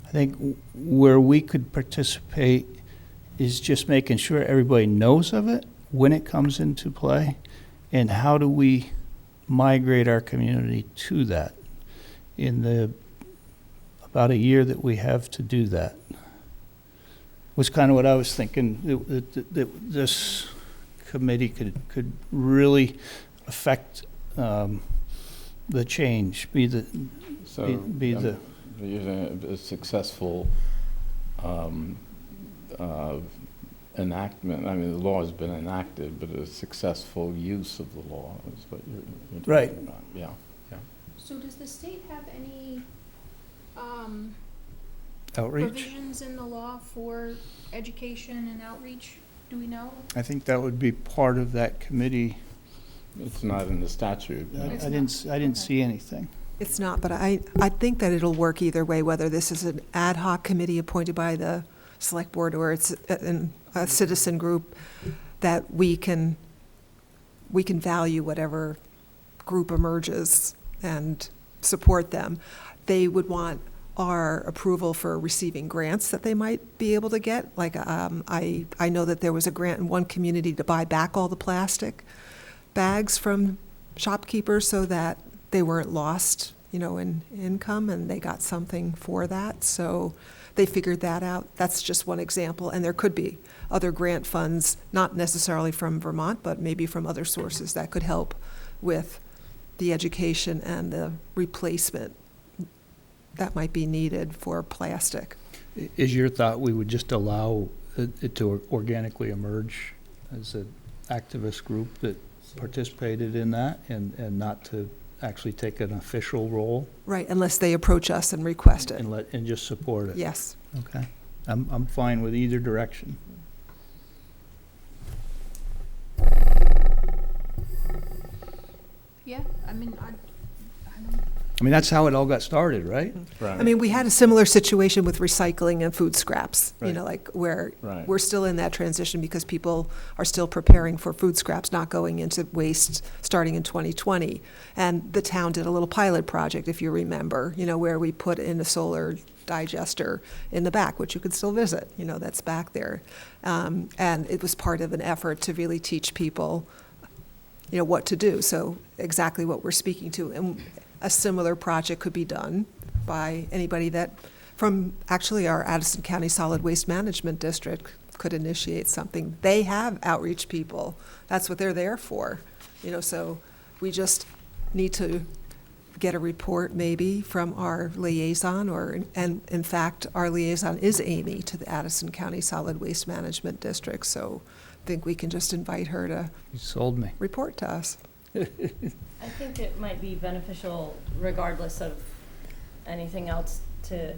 I think where we could participate is just making sure everybody knows of it when it comes into play, and how do we migrate our community to that in the about a year that we have to do that. Was kind of what I was thinking, that this committee could really affect the change, Using a successful enactment. I mean, the law has been enacted, but a successful use of the law is what you're talking right about. Yeah. So does the state have any Outreach? provisions in the law for education and outreach? Do we know? I think that would be part of that committee. It's not in the statute. I It's didn't see anything. It's not, but I think that it'll work either way, whether this is an ad hoc committee appointed by the select board or it's a citizen group, that we can value whatever group emerges and support them. They would want our approval for receiving grants that they might be able to get. Like, I know that there was a grant in one community to buy back all the plastic bags from shopkeepers so that they weren't lost, in income, and they got something for that. So they figured that out. That's just one example. And there could be other grant funds, not necessarily from Vermont, but maybe from other sources that could help with the education and the replacement that might be needed for plastic. Is your thought we would just allow it to organically emerge as an activist group that participated in that and not to actually take an official role Right, unless they approach us and request it. and just support it? Yes. Okay. I'm fine with either direction. Yeah, I mean, I don't. I mean, that's how it all got started, right? Right. I mean, we had a similar situation with recycling and food scraps, Right. like where Right. we're still in that transition because people are still preparing for food scraps not going into waste starting in 2020. And the town did a little pilot project, if you remember, where we put in a solar digester in the back, which you could still visit, that's back there. And it was part of an effort to really teach people, what to do. So exactly what we're speaking to. And a similar project could be done by anybody from actually our Addison County Solid Waste Management District could initiate something. They have outreach people. That's what they're there for. So we just need to get a report maybe from our liaison and in fact, our liaison is Amy to the Addison County Solid Waste Management District. So I think we can just invite her to You sold me. report to us. I think it might be beneficial, regardless of anything else, to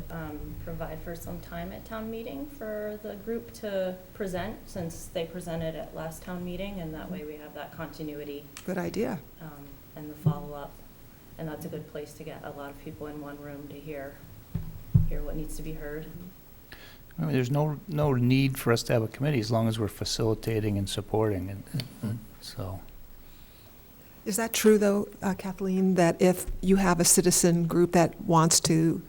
provide for some time at town meeting for the group to present, since they presented at last town meeting, and that way we have that continuity Good idea. and the follow-up. And that's a good place to get a lot of people in one room to hear what needs to be heard. I mean, there's no need for us to have a committee as long as we're facilitating and supporting, and so. Is that true, though, Kathleen, that if you have a citizen group that wants to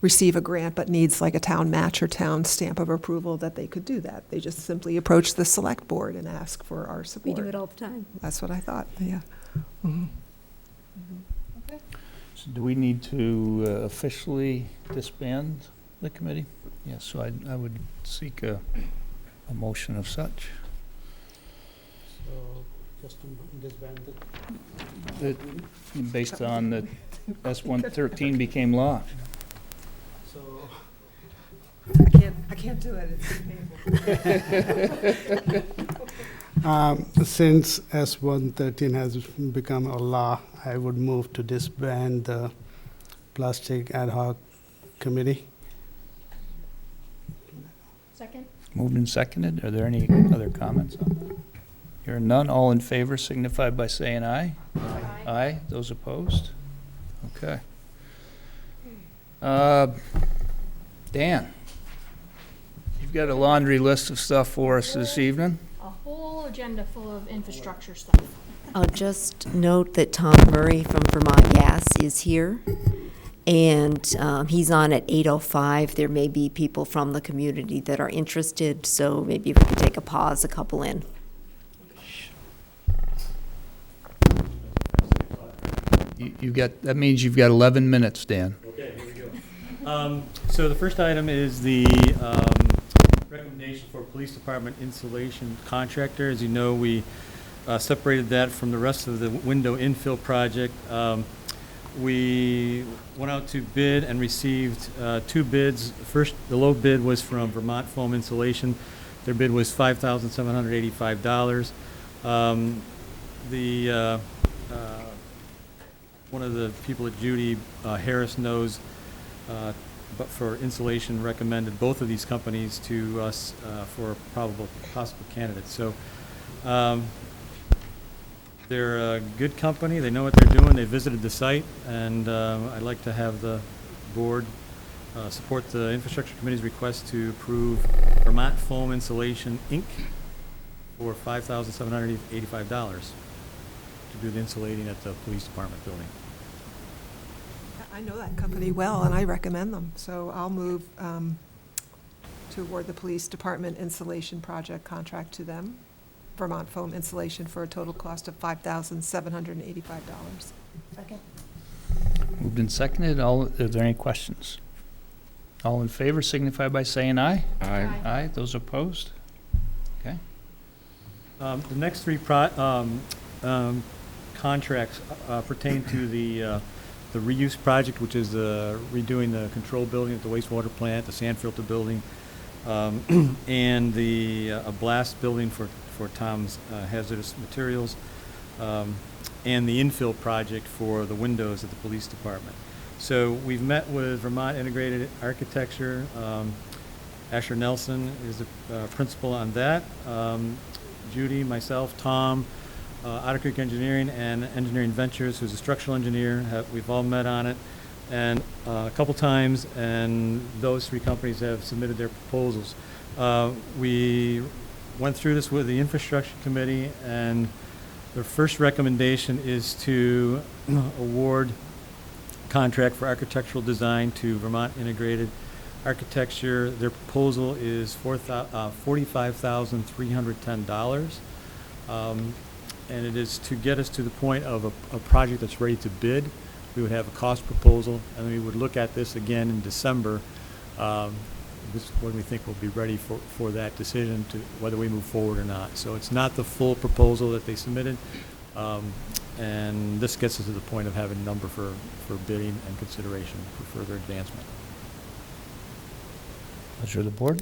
receive a grant but needs like a town match or town stamp of approval, that they could do that? They just simply approach the select board and ask for our We support. do it all the time. That's what I thought, yeah. Mhm. Okay. So do we need to officially disband the committee? Yes, so I would seek a motion of such. So just to disband the. Based on that S-113 became law. So. I can't do it, it's painful. Since S-113 has become a law, I would move to disband the Plastic Ad Hoc Committee. Second? Moved and seconded. Are there any other comments on that? Hearing none, all in favor signify by saying aye. Aye. Those opposed? Okay. Dan, you've got a laundry list of stuff for us this evening. A whole agenda full of infrastructure stuff. I'll just note that Tom Murray from Vermont Gas is here, and he's on at 8:05. There may be people from the community that are interested, so maybe if we could take a pause, a couple in. That means you've got 11 minutes, Dan. Okay, here we go. So the first item is the recommendation for police department insulation contractor. As you know, we separated that from the rest of the window infill project. We went out to bid and received 2 bids. First, the low bid was from Vermont Foam Insulation. Their bid was $5,785. One of the people at Judy Harris knows but for insulation, recommended both of these companies to us for possible candidates. So they're a good company. They know what they're doing. They visited the site, and I'd like to have the board support the Infrastructure Committee's request to approve Vermont Foam Insulation, Inc. for $5,785 to do the insulating at the police department building. I know that company well, and I recommend them, so I'll move to award the police department insulation project contract to them, Vermont Foam Insulation, for a total cost of $5,785. Second. Moved and seconded. Are there any questions? All in favor signify by saying aye. Aye. Aye. Those opposed? Okay. The next three contracts pertain to the reuse project, which is redoing the control building at the wastewater plant, the sand filter building, and a blast building for Tom's hazardous materials, and the infill project for the windows at the police department. So we've met with Vermont Integrated Architecture. Asher Nelson is the principal on that. Judy, myself, Tom, Otter Creek Engineering, and Engineering Ventures, who's a structural engineer. We've all met on it and a couple times, and those three companies have submitted their proposals. We went through this with the Infrastructure Committee, and the first recommendation is to award contract for architectural design to Vermont Integrated Architecture. Their proposal is $45,310. And it is to get us to the point of a project that's ready to bid. We would have a cost proposal, and we would look at this again in December. This is when we think we'll be ready for that decision to whether we move forward or not. So it's not the full proposal that they submitted, and this gets us to the point of having a number for bidding and consideration for further advancement. Pleasure of the board.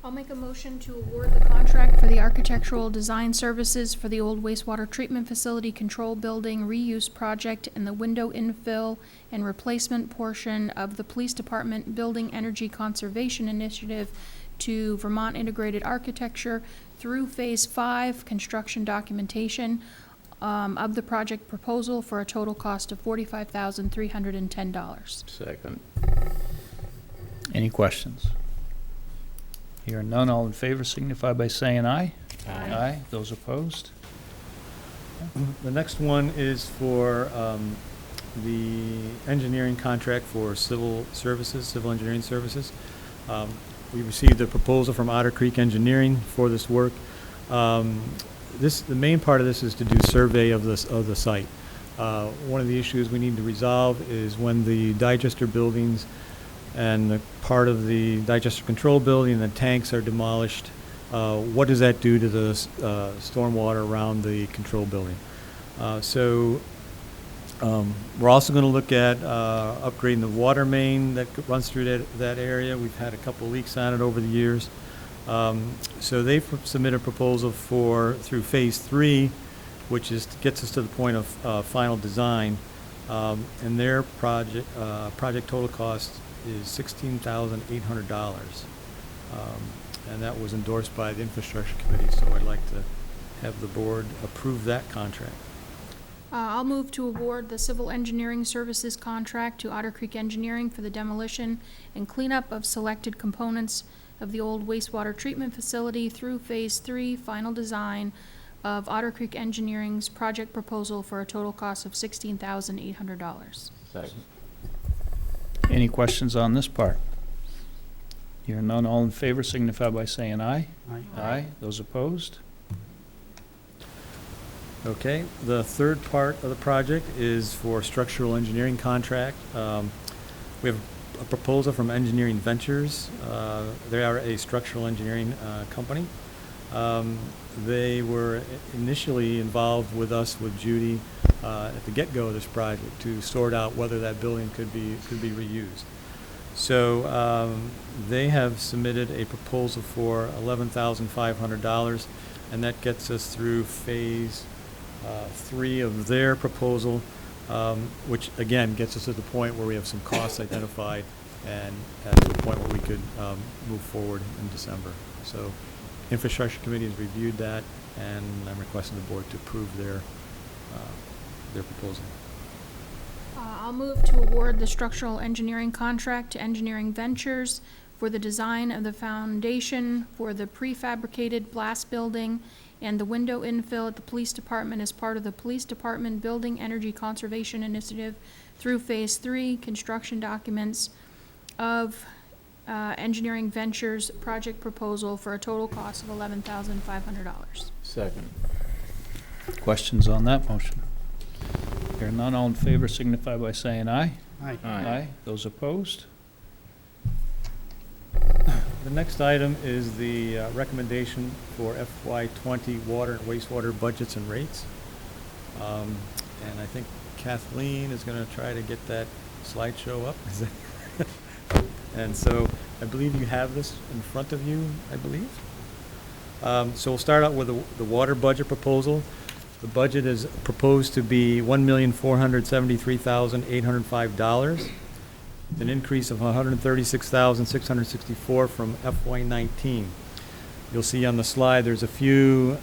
I'll make a motion to award the contract for the architectural design services for the old wastewater treatment facility control building reuse project and the window infill and replacement portion of the police department building energy conservation initiative to Vermont Integrated Architecture through Phase 5 construction documentation of the project proposal for a total cost of $45,310. Second. Any questions? Hearing none, all in favor signify by saying aye. Aye. Aye. Those opposed? The next one is for the engineering contract for civil engineering services. We received a proposal from Otter Creek Engineering for this work. The main part of this is to do survey of the site. One of the issues we need to resolve is when the digester buildings and the part of the digester control building and the tanks are demolished, what does that do to the stormwater around the control building? We're also going to look at upgrading the water main that runs through that area. We've had a couple leaks on it over the years. So they've submitted a proposal through Phase 3, which gets us to the point of final design, and their project total cost is $16,800, and that was endorsed by the Infrastructure Committee, so I'd like to have the board approve that contract. I'll move to award the civil engineering services contract to Otter Creek Engineering for the demolition and cleanup of selected components of the old wastewater treatment facility through Phase 3 final design of Otter Creek Engineering's project proposal for a total cost of $16,800. Second. Any questions on this part? Hearing none, all in favor signify by saying aye. Aye. Aye. Those opposed? Okay, the third part of the project is for structural engineering contract. We have a proposal from Engineering Ventures. They are a structural engineering company. They were initially involved with us, with Judy, at the get-go of this project to sort out whether that building could be reused. So they have submitted a proposal for $11,500, and that gets us through Phase 3 of their proposal, which again gets us to the point where we have some costs identified and to a point where we could move forward in December. So Infrastructure Committee has reviewed that, and I'm requesting the board to approve their proposal. I'll move to award the structural engineering contract to Engineering Ventures for the design of the foundation for the prefabricated blast building and the window infill at the police department as part of the Police Department Building Energy Conservation Initiative through Phase 3 construction documents of Engineering Ventures project proposal for a total cost of $11,500. Second. Questions on that motion? Hearing none, all in favor signify by saying aye. Aye. Aye. Those opposed? The next item is the recommendation for FY20 water and wastewater budgets and rates. And I think Kathleen is going to try to get that slideshow up. Is that and so I believe you have this in front of you, I believe. So we'll start out with the water budget proposal. The budget is proposed to be $1,473,805. An increase of $136,664 from FY19. You'll see on the slide there's a few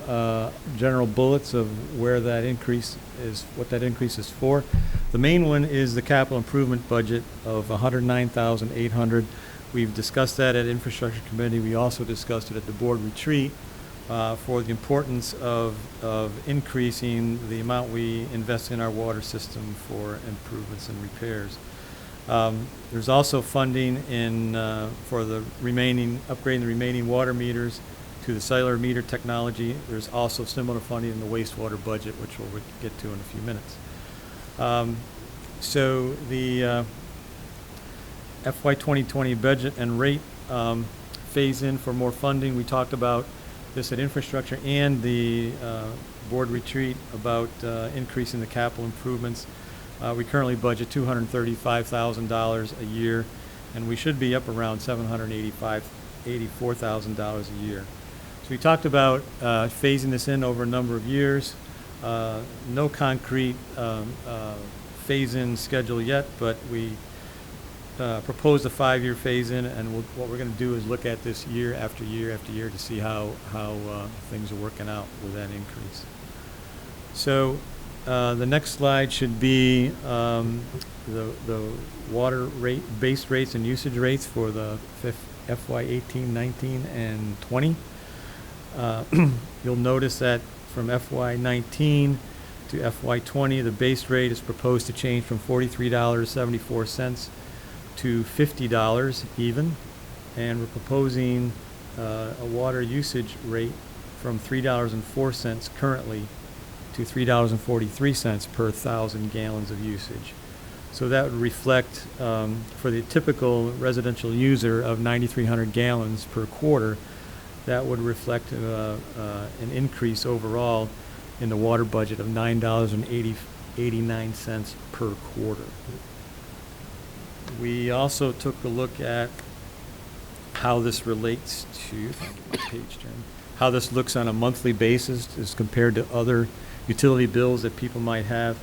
general bullets of where that increase is, what that increase is for. The main one is the capital improvement budget of $109,800. We've discussed that at Infrastructure Committee. We also discussed it at the board retreat for the importance of increasing the amount we invest in our water system for improvements and repairs. There's also funding in for the remaining, upgrading the remaining water meters to the cellular meter technology. There's also similar funding in the wastewater budget, which we'll get to in a few minutes. So the FY 2020 budget and rate phase in for more funding. We talked about this at infrastructure and the board retreat about increasing the capital improvements. We currently budget $235,000 a year, and we should be up around $84,000 a year. So we talked about phasing this in over a number of years. No concrete phase-in schedule yet, but we proposed a 5-year phase-in, and what we're going to do is look at this year after year after year to see how things are working out with that increase. So the next slide should be the water rate, base rates and usage rates for the FY 18, 19, and 20. You'll notice that from FY 19 to FY 20, the base rate is proposed to change from $43.74 to $50 even, and we're proposing a water usage rate from $3.04 currently to $3.43 per 1,000 gallons of usage. So that would reflect, for the typical residential user of 9,300 gallons per quarter, that would reflect an increase overall in the water budget of $9.89 per quarter. We also took a look at how this relates to, how this looks on a monthly basis as compared to other utility bills that people might have.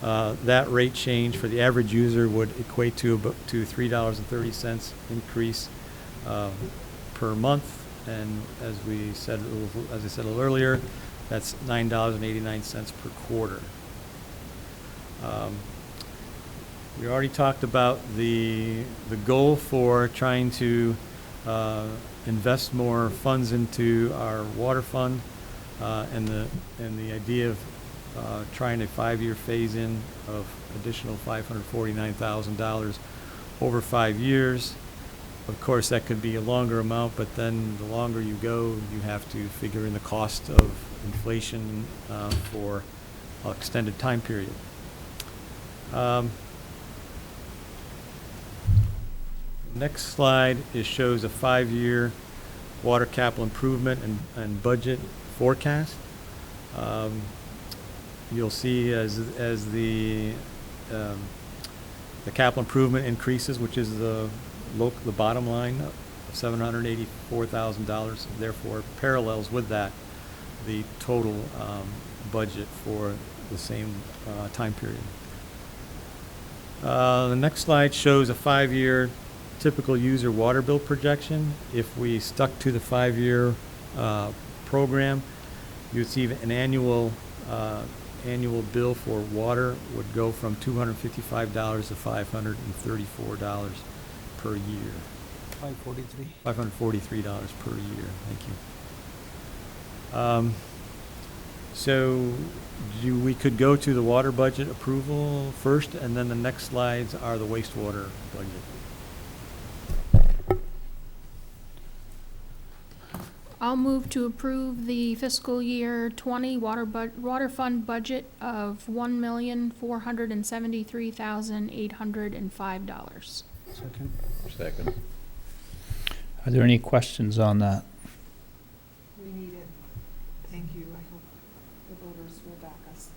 That rate change for the average user would equate to $3.30 increase per month, and as I said a little earlier, that's $9.89 per quarter. We already talked about the goal for trying to invest more funds into our water fund, and the idea of trying a 5-year phase-in of additional $549,000 over 5 years. Of course, that could be a longer amount, but then the longer you go, you have to figure in the cost of inflation for an extended time period. Next slide shows a 5-year water capital improvement and budget forecast. You'll see as the capital improvement increases, which is the bottom line of $784,000, therefore parallels with that the total budget for the same time period. The next slide shows a 5-year typical user water bill projection. If we stuck to the 5-year program, you'd see an annual bill for water would go from $255 to $534 per year. 543. $543 per year, thank you. So we could go to the water budget approval first, and then the next slides are the wastewater budget. I'll move to approve the fiscal year 20 water fund budget of $1,473,805. Second. Second. Are there any questions on that? We need it. Thank you. I hope the voters will back us.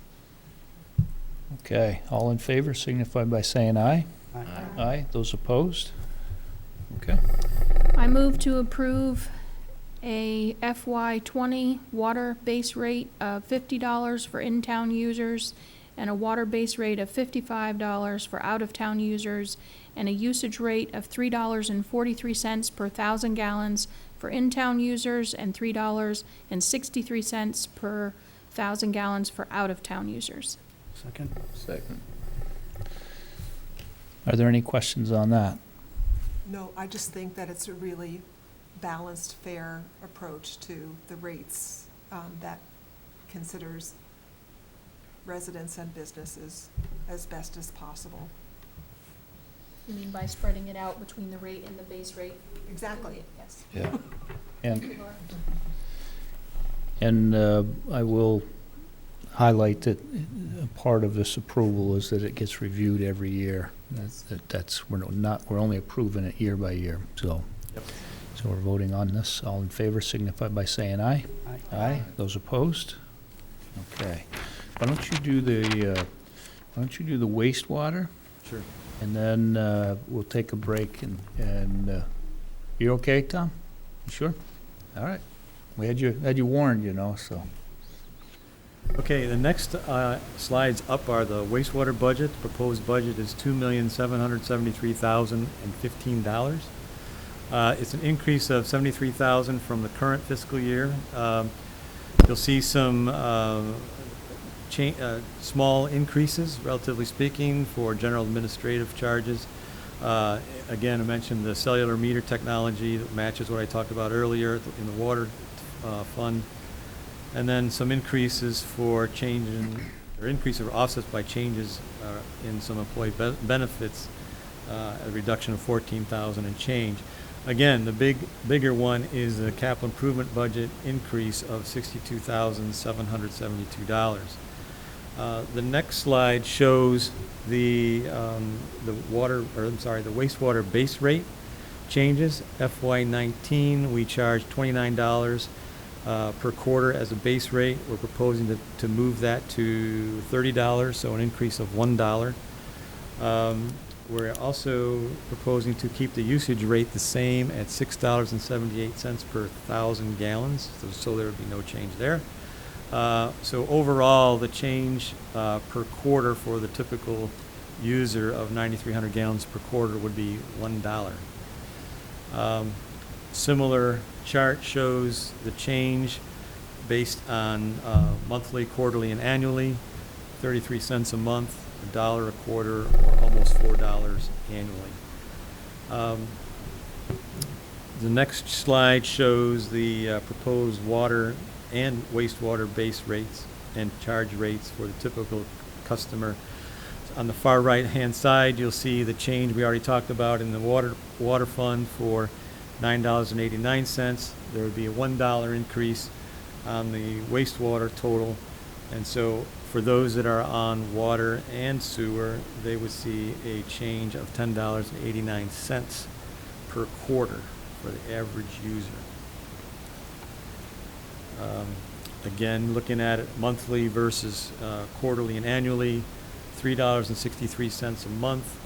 Okay, all in favor signify by saying aye. Aye. Aye. Those opposed? Okay. I move to approve a FY20 water base rate of $50 for in-town users and a water base rate of $55 for out-of-town users and a usage rate of $3.43 per 1,000 gallons for in-town users and $3.63 per 1,000 gallons for out-of-town users. Second. Second. Are there any questions on that? No, I just think that it's a really balanced, fair approach to the rates that considers residents and businesses as best as possible. You mean by spreading it out between the rate and the base rate? Exactly. Yes. Yeah. And I will highlight that a part of this approval is that it gets reviewed every year. We're only approving it year by year, so. Yep. So we're voting on this. All in favor signify by saying aye. Aye. Aye. Those opposed? Okay. Why don't you do the wastewater? Sure. And then we'll take a break and you okay, Tom? You sure? All right. We had you warned, so. Okay, the next slides up are the wastewater budget. The proposed budget is $2,773,015. It's an increase of $73,000 from the current fiscal year. You'll see some small increases, relatively speaking, for general administrative charges. Again, I mentioned the cellular meter technology that matches what I talked about earlier in the water fund. And then some increases for increases or offsets by changes in some employee benefits, a reduction of $14,000 and change. Again, the bigger one is the capital improvement budget increase of $62,772. The next slide shows the wastewater base rate changes. FY19, we charge $29 per quarter as a base rate. We're proposing to move that to $30, so an increase of $1. We're also proposing to keep the usage rate the same at $6.78 per 1,000 gallons, so there would be no change there. So overall, the change per quarter for the typical user of 9,300 gallons per quarter would be $1. Similar chart shows the change based on monthly, quarterly, and annually, 33 cents a month, $1 a quarter, or almost $4 annually. The next slide shows the proposed water and wastewater base rates and charge rates for the typical customer. On the far right-hand side, you'll see the change we already talked about in the water fund for $9.89. There would be a $1 increase on the wastewater total. And so for those that are on water and sewer, they would see a change of $10.89 per quarter for the average user. Again, looking at it monthly versus quarterly and annually, $3.63 a month,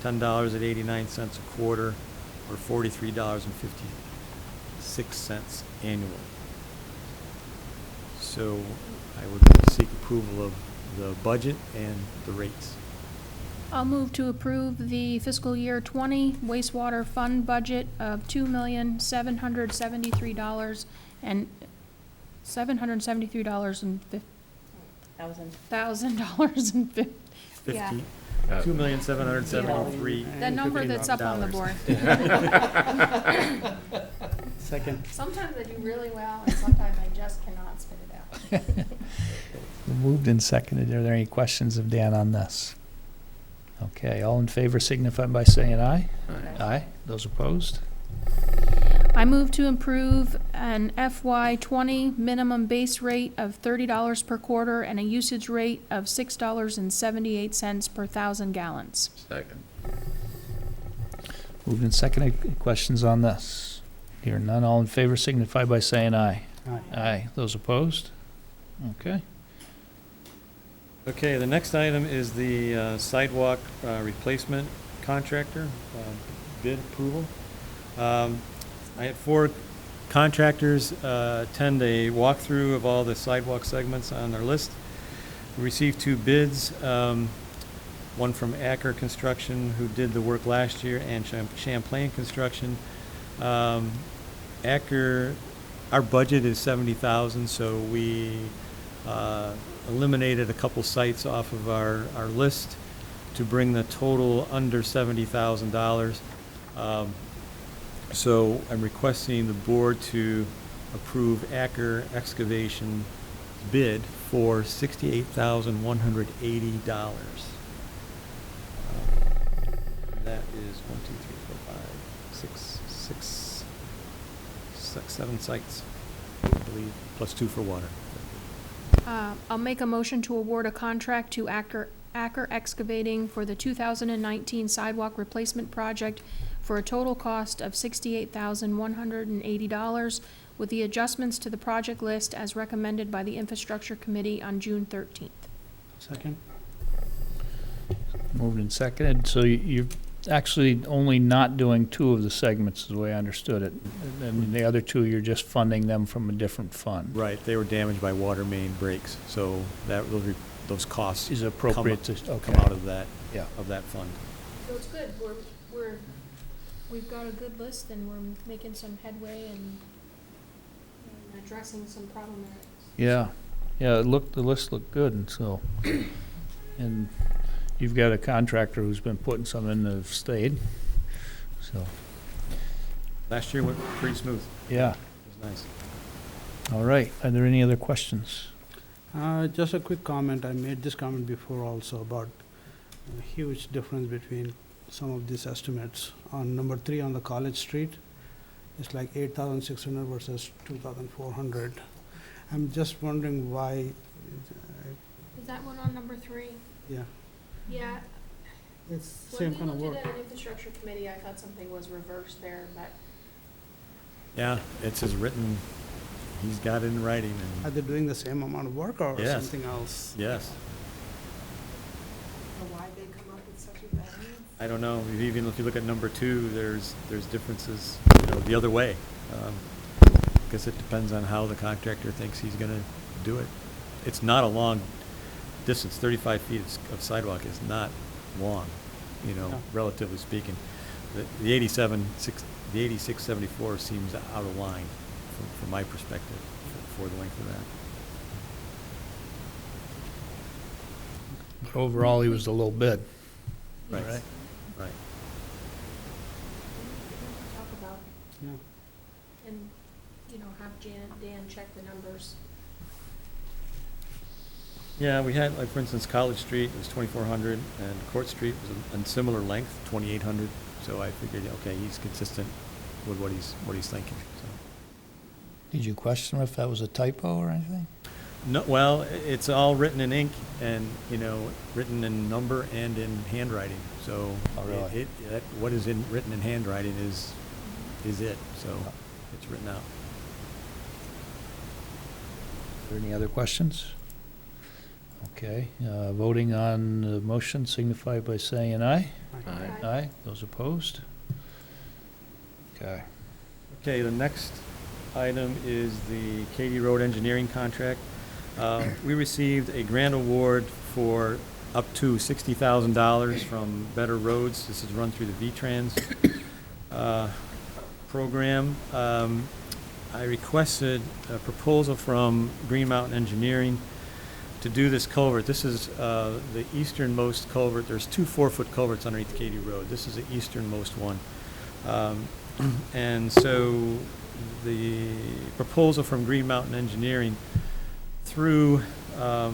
$10.89 a quarter, or $43.56 annually. So I would seek approval of the budget and the rates. I'll move to approve the fiscal year 20 wastewater fund budget of $2,773 and $773,000 yeah. 2,773. The number that's up on the board. Second. Sometimes I do really well, and sometimes I just cannot spit it out. Moved and seconded. Are there any questions of Dan on this? Okay, all in favor signify by saying aye. Aye. Aye. Those opposed? I move to approve an FY 20 minimum base rate of $30 per quarter and a usage rate of $6.78 per 1,000 gallons. Second. Moved and seconded. Questions on this? Hearing none, all in favor signify by saying aye. Aye. Aye. Those opposed? Okay. Okay, the next item is the sidewalk replacement contractor bid approval. I had 4 contractors attend a walkthrough of all the sidewalk segments on our list. We received 2 bids, one from Acker Construction, who did the work last year, and Champlain Construction. Acker, our budget is $70,000, so we eliminated a couple sites off of our list to bring the total under $70,000. So I'm requesting the board to approve Acker Excavation bid for $68,180. That is 1, 2, 3, 4, 5, 6, 7 sites, I believe, plus 2 for water. I'll make a motion to award a contract to Acker Excavating for the 2019 sidewalk replacement project for a total cost of $68,180 with the adjustments to the project list as recommended by the Infrastructure Committee on June 13th. Second. Moved and seconded. So you're actually only not doing 2 of the segments, is the way I understood it. And the other 2, you're just funding them from a different fund. Right, they were damaged by water main breaks, so those costs Is it appropriate to, come out of that, Yeah. of that fund. So it's good, we've got a good list, and we're making some headway and addressing some problem areas. Yeah, yeah, the list looked good, and so, and you've got a contractor who's been putting some in that have stayed, so, Last year went pretty smooth, yeah. it was nice. All right, are there any other questions? Just a quick comment. I made this comment before also about a huge difference between some of these estimates. On number 3 on the College Street, it's like 8,600 versus 2,400. I'm just wondering why, Is that one on number 3? yeah, Yeah, it's when same we kind of looked work. at it at Infrastructure Committee, I thought something was reversed there, but Yeah, it's his written, he's got it in writing, Are and, they doing the same amount of work or Yes. something else? yes. Why they come up with such a variance? I don't know, even if you look at number 2, there's differences, the other way. Because it depends on how the contractor thinks he's gonna do it. It's not a long distance, 35 feet of sidewalk is not long, No. relatively speaking. The 8674 seems out of line from my perspective for the length of that. But overall, he was a little bid. Right. Right. Right. talk about, Yeah. and, have Dan check the numbers. Yeah, we had, like, for instance, College Street was 2,400, and Court Street was a similar length, 2,800. So I figured, okay, he's consistent with what he's thinking, so. Did you question if that was a typo or anything? No, well, it's all written in ink and, written in number and in handwriting. So Oh, really? what is written in handwriting is it, so it's written out. Are there any other questions? Okay, voting on the motion signify by saying aye. Aye. Aye. Those opposed? Okay. Okay, the next item is the Katy Road engineering contract. We received a grant award for up to $60,000 from Better Roads. This is run through the V-Trans program. I requested a proposal from Green Mountain Engineering to do this culvert. This is the easternmost culvert. There's 2 4-foot culverts underneath Katy Road. This is the easternmost one. And so the proposal from Green Mountain Engineering through the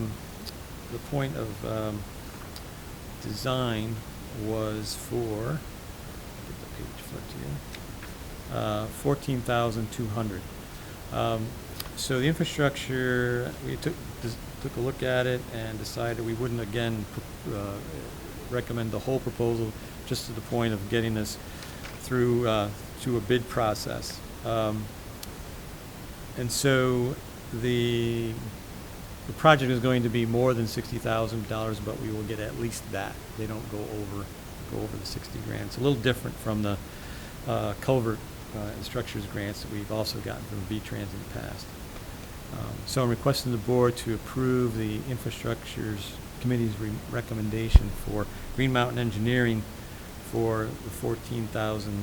point of design was for, get the page flipped here, $14,200. So the infrastructure, we took a look at it and decided we wouldn't again recommend the whole proposal, just to the point of getting this through a bid process. And so the project is going to be more than $60,000, but we will get at least that. They don't go over the 60 grand. It's a little different from the culvert and structures grants that we've also gotten from V-Trans in the past. So I'm requesting the board to approve the Infrastructures Committee's recommendation for Green Mountain Engineering for the $14,400.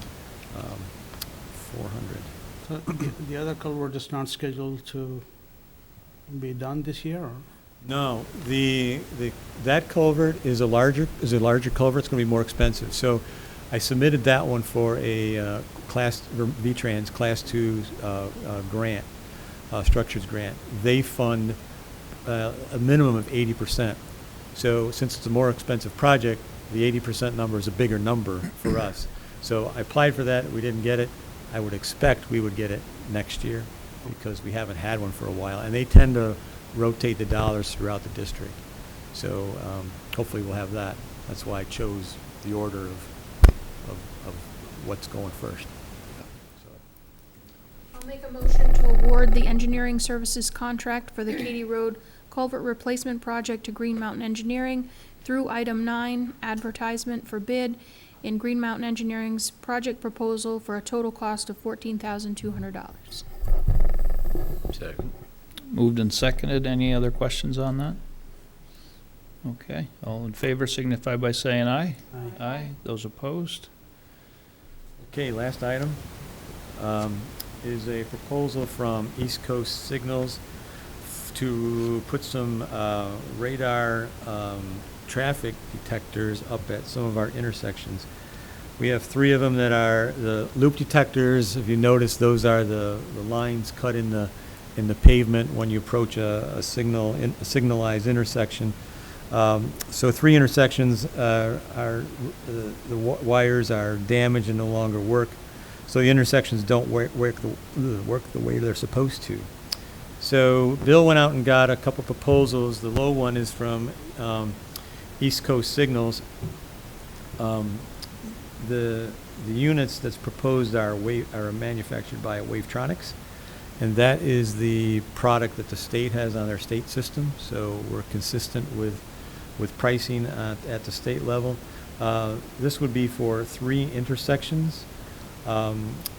So the other culvert is not scheduled to be done this year, or? No, that culvert is a larger culvert. It's going to be more expensive. So I submitted that one for a V-Trans Class 2 grant, structures grant. They fund a minimum of 80%. So since it's a more expensive project, the 80% number is a bigger number for us. So I applied for that. We didn't get it. I would expect we would get it next year because we haven't had one for a while. And they tend to rotate the dollars throughout the district. So hopefully we'll have that. That's why I chose the order of what's going first. I'll make a motion to award the engineering services contract for the Katy Road Culvert Replacement Project to Green Mountain Engineering through item 9, advertisement for bid in Green Mountain Engineering's project proposal for a total cost of $14,200. Second. Moved and seconded. Any other questions on that? Okay, all in favor signify by saying aye. Aye. Aye. Those opposed? Okay, last item is a proposal from East Coast Signals to put some radar traffic detectors up at some of our intersections. We have 3 of them that are the loop detectors. If you notice, those are the lines cut in the pavement when you approach a signalized intersection. So 3 intersections the wires are damaged and no longer work. So the intersections don't work the way they're supposed to. So Bill went out and got a couple proposals. The low one is from East Coast Signals. The units that's proposed are manufactured by Wavetronics, and that is the product that the state has on their state system. So we're consistent with pricing at the state level. This would be for 3 intersections.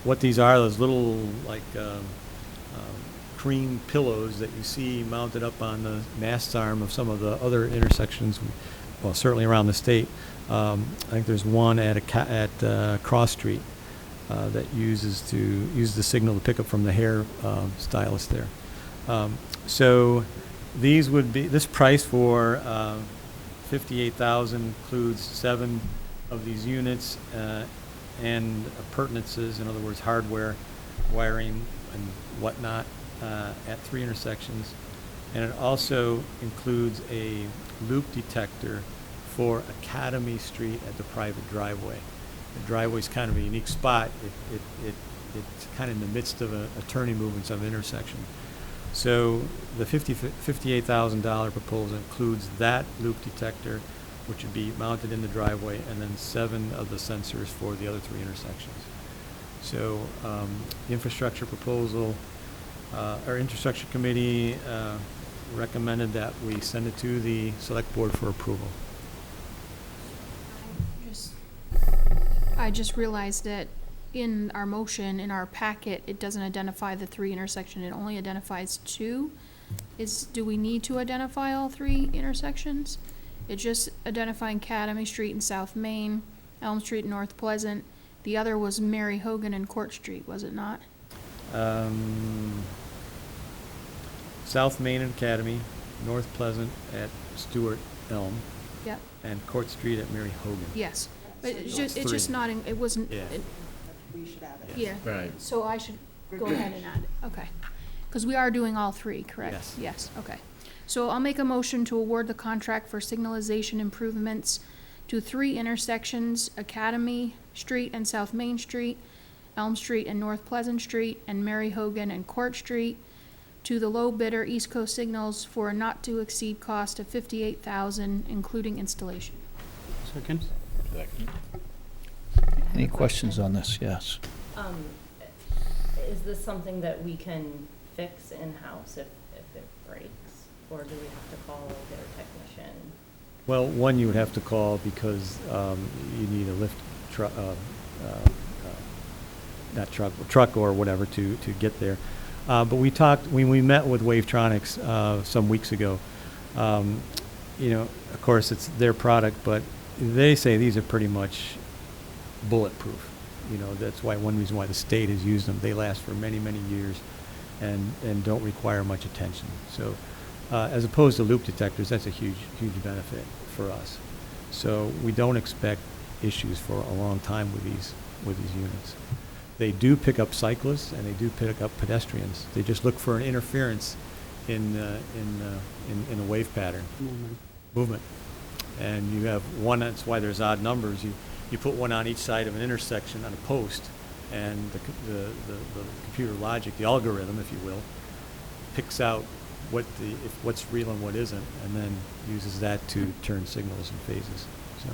What these are, those little like cream pillows that you see mounted up on the mast arm of some of the other intersections, well, certainly around the state. I think there's one at Cross Street that uses the signal to pick up from the hair stylist there. So these would be, this price for $58,000 includes 7 of these units and appurtenances, in other words, hardware, wiring, and whatnot at 3 intersections. And it also includes a loop detector for Academy Street at the private driveway. The driveway is kind of a unique spot. It's kind of in the midst of a turning movement of an intersection. So the $58,000 proposal includes that loop detector, which would be mounted in the driveway, and then 7 of the sensors for the other 3 intersections. So the infrastructure proposal, our infrastructure committee recommended that we send it to the select board for approval. I just realized that in our motion, in our packet, it doesn't identify the 3 intersection, it only identifies 2. Do we need to identify all 3 intersections? It's just identifying Academy Street in South Main, Elm Street in North Pleasant. The other was Mary Hogan and Court Street, was it not? South Main Academy, North Pleasant at Stewart Elm, Yep, and Court Street at Mary Hogan. yes. But it's That's just three. not, it wasn't, Yeah. We should add it. yeah. Right. So I should go ahead and add it, okay. Because we are doing all three, correct? Yes. Yes, okay. So I'll make a motion to award the contract for signalization improvements to 3 intersections, Academy Street and South Main Street, Elm Street and North Pleasant Street, and Mary Hogan and Court Street, to the low bidder East Coast Signals for a not-to-exceed cost of $58,000, including installation. Second? Any questions on this? Yes. Is this something that we can fix in-house if it breaks? Or do we have to call their technician? Well, one you would have to call because you need a lift truck, not truck or whatever to get there. But we talked, when we met with Wavetronics some weeks ago, you know, of course, it's their product, but they say these are pretty much bulletproof. You know, that's why, one reason why the state has used them. They last for many, many years and don't require much attention. So as opposed to loop detectors, that's a huge, huge benefit for us. So we don't expect issues for a long time with these units. They do pick up cyclists and they do pick up pedestrians. They just look for an interference in a wave pattern movement. And you have one. That's why there's odd numbers. You put one on each side of an intersection on a post, and the computer logic, the algorithm, if you will, picks out what's real and what isn't, and then uses that to turn signals and phases. So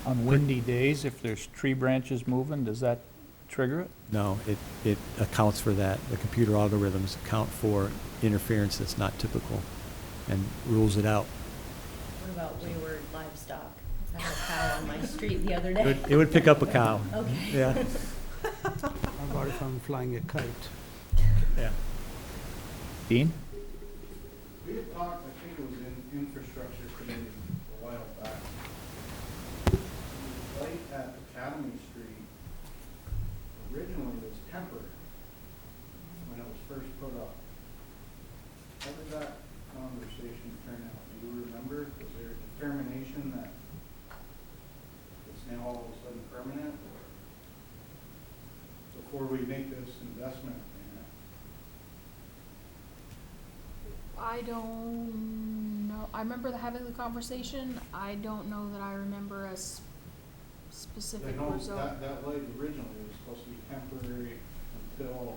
On windy days, if there's tree branches moving, does that trigger it? no, it accounts for that. The computer algorithms account for interference that's not typical, and rules it out. What about wayward livestock? I had a cow on my street the other day. It would pick up a cow. Okay. Yeah. How about if I'm flying a kite? Yeah. Dean? We had talked, I think it was in infrastructure committee a while back. The light at Academy Street originally was temporary when it was first put up. How did that conversation turn out? Do you remember? Was there a determination that it's now all of a sudden permanent, or before we make this investment in it? I don't know. I remember having the conversation. I don't know that I remember a specific I know result. that light originally was supposed to be temporary until,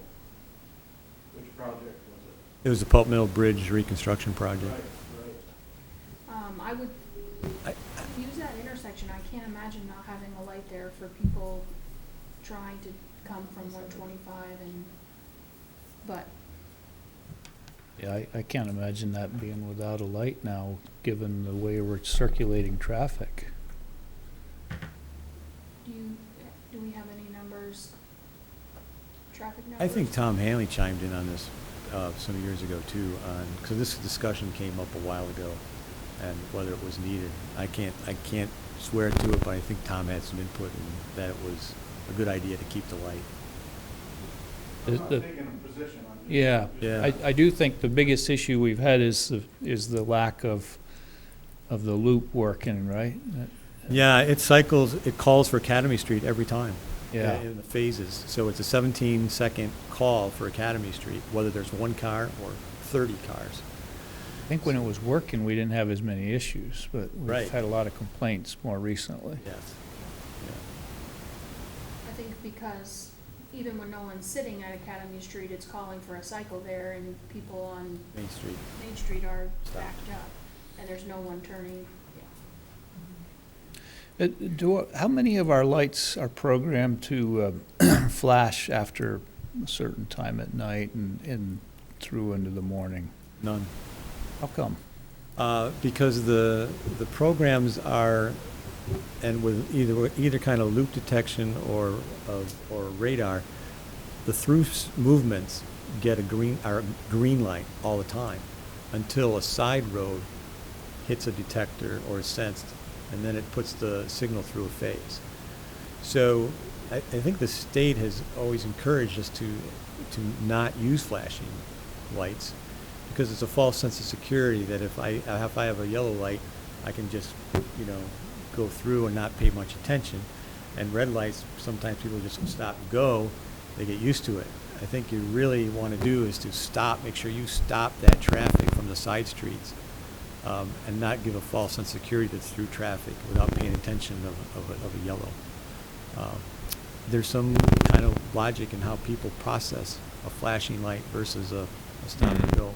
which project was it? It was the Pulp Mill Bridge reconstruction project. Right. I would use that intersection. I can't imagine not having a light there for people trying to come from 125 but Yeah, I can't imagine that being without a light now, given the way we're circulating traffic. do we have any numbers, traffic numbers? I think Tom Hanley chimed in on this some years ago too, because this discussion came up a while ago, and whether it was needed. I can't swear to it, but I think Tom had some input in that it was a good idea to keep the light. I'm not taking a position on this. Yeah, I do think the biggest issue we've had is the lack of the loop working, right? Yeah, it calls for Academy Street every time. Yeah. In the phases. So it's a 17-second call for Academy Street, whether there's one car or 30 cars. I think when it was working, we didn't have as many issues, but Right. we've had a lot of complaints more recently. Yes. I think because even when no one's sitting at Academy Street, it's calling for a cycle there, and people on Main Street. Main Street are Stopped. backed up, and there's no one turning. How many of our lights are programmed to flash after a certain time at night and through into the morning? None. How come? Because the programs are, and with either kind of loop detection or radar, the through movements get a green light all the time until a side road hits a detector or is sensed, and then it puts the signal through a phase. So I think the state has always encouraged us to not use flashing lights, because it's a false sense of security that if I have a yellow light, I can just, go through and not pay much attention. And red lights, sometimes people just stop and go, they get used to it. I think you really want to do is to stop, make sure you stop that traffic from the side streets, and not give a false sense of security that's through traffic without paying attention of a yellow. There's some kind of logic in how people process a flashing light versus a stop and go,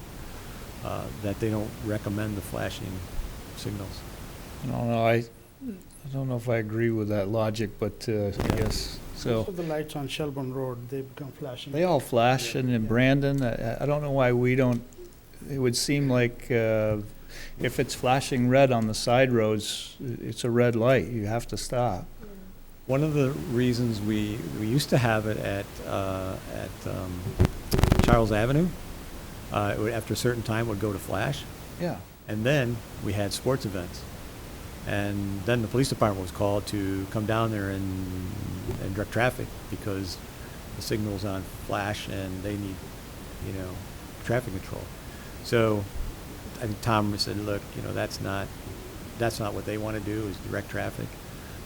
that they don't recommend the flashing signals. I don't know if I agree with that logic, but I guess so. Most of the lights on Shelburne Road, they become flashing. They all flash, and in Brandon, I don't know why we don't. It would seem like if it's flashing red on the side roads, it's a red light. You have to stop. One of the reasons we used to have it at Charles Avenue, after a certain time, would go to flash. Yeah. And then we had sports events. And then the police department was called to come down there and direct traffic because the signal's on flash and they need, traffic control. So I think Tom said, look, that's not what they want to do, is direct traffic.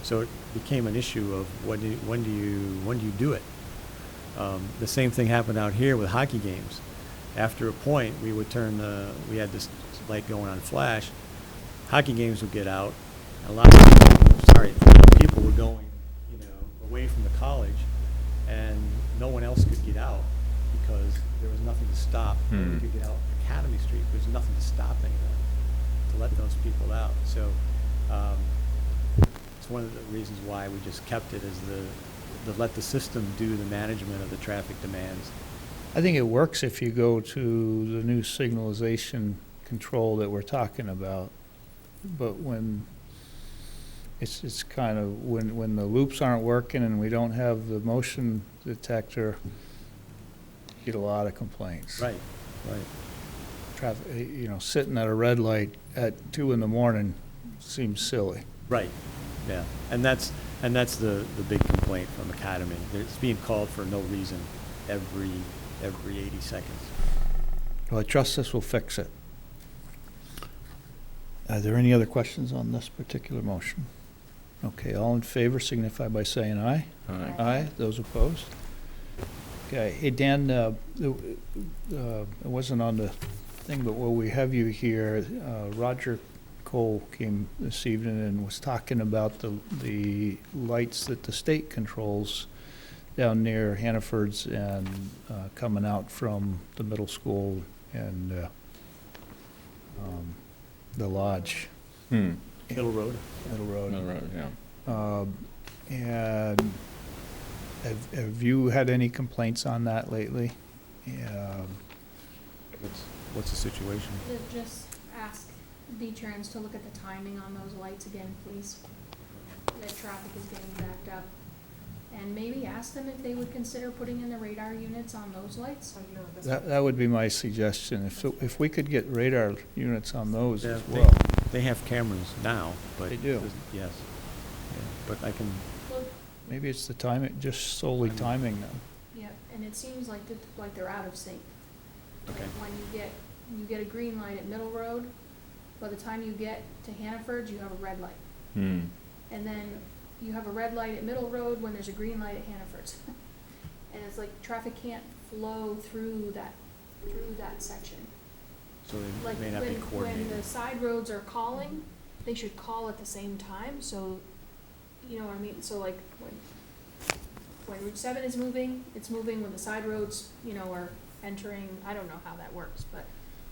So it became an issue of when do you do it? The same thing happened out here with hockey games. After a point, we had this light going on flash. Hockey games would get out. A lot of people were going, away from the college, and no one else could get out because there was nothing to stop. Nobody could get out Academy Street. There's nothing to stop anyone to let those people out. So it's one of the reasons why we just kept it as the let the system do the management of the traffic demands. I think it works if you go to the new signalization control that we're talking about, but when it's kind of when the loops aren't working and we don't have the motion detector, you get a lot of complaints. Right. Traffic, sitting at a red light at 2 in.the morning seems silly. Right. Yeah. And that's the big complaint from Academy. It's being called for no reason every 80 seconds. Well, I trust this will fix it. Are there any other questions on this particular motion? Okay, all in favor signify by saying aye. Aye. Aye. Those opposed? Okay. Hey, Dan, it wasn't on the thing, but while we have you here, Roger Cole came this evening and was talking about the lights that the state controls down near Hannaford's and coming out from the middle school and the lodge. Middle Road. Middle Road. Middle Road, yeah. And have you had any complaints on that lately? What's the situation? Just ask D-Trans to look at the timing on those lights again, please. That traffic is getting backed up. And maybe ask them if they would consider putting in the radar units on those lights. That would be my suggestion. If we could get radar units on those Yeah, as well. They have cameras now, but. They do. Yes. Yeah, but I can, Well, Maybe it's the timing, just solely timing them. yeah, and it seems like they're out of sync. okay. Like when you get a green light at Middle Road, by the time you get to Hannaford's, you have a red light. And then you have a red light at Middle Road when there's a green light at Hannaford's. And it's like traffic can't flow through that section. So they Like may not be when coordinated. the side roads are calling, they should call at the same time, so, you know what I mean? So like when Route 7 is moving, it's moving when the side roads, are entering. I don't know how that works, but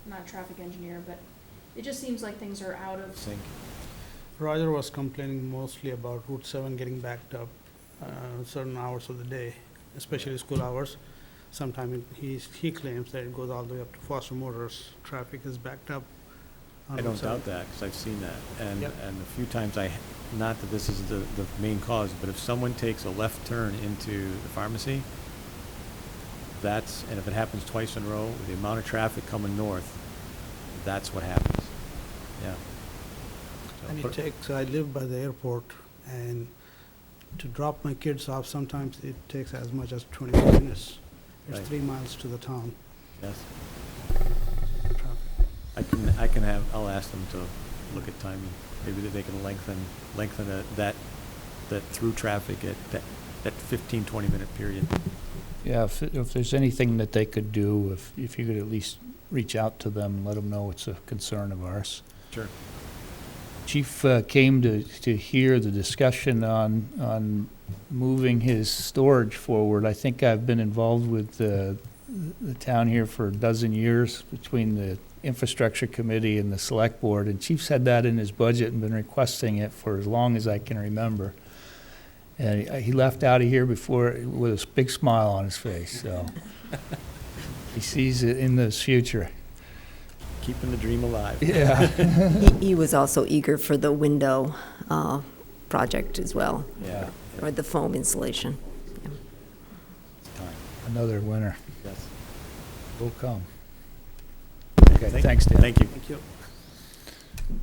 I'm not a traffic engineer, but it just seems like things are out of Sync. Roger was complaining mostly about Route 7 getting backed up certain hours of the day, especially school hours. Sometimes he claims that it goes all the way up to Foster Motors. Traffic is backed up. on I Route don't 7. doubt that, because I've seen that. And, Yep. and a few times not that this is the main cause, but if someone takes a left turn into the pharmacy, and if it happens twice in a row, with the amount of traffic coming north, that's what happens. Yeah. And it takes, I live by the airport, and to drop my kids off, sometimes it takes as much as 25 minutes. It's Right. 3 miles to the town. Yes. Traffic. I'll ask them to look at timing. Maybe that they can lengthen that through traffic at that 15, 20-minute period. Yeah, if there's anything that they could do, if you could at least reach out to them, let them know it's a concern of ours. Sure. Chief came to hear the discussion on moving his storage forward. I think I've been involved with the town here for a dozen years between the infrastructure committee and the select board, and Chief's had that in his budget and been requesting it for as long as I can remember. And he left out of here before with a big smile on his face, so he sees it in the future. Keeping the dream alive. Yeah. He was also eager for the window project as well, Yeah, or the foam insulation. Yeah. It's time. another winter Yes. will come. Okay, thanks, Dan. Thank you. Thank you.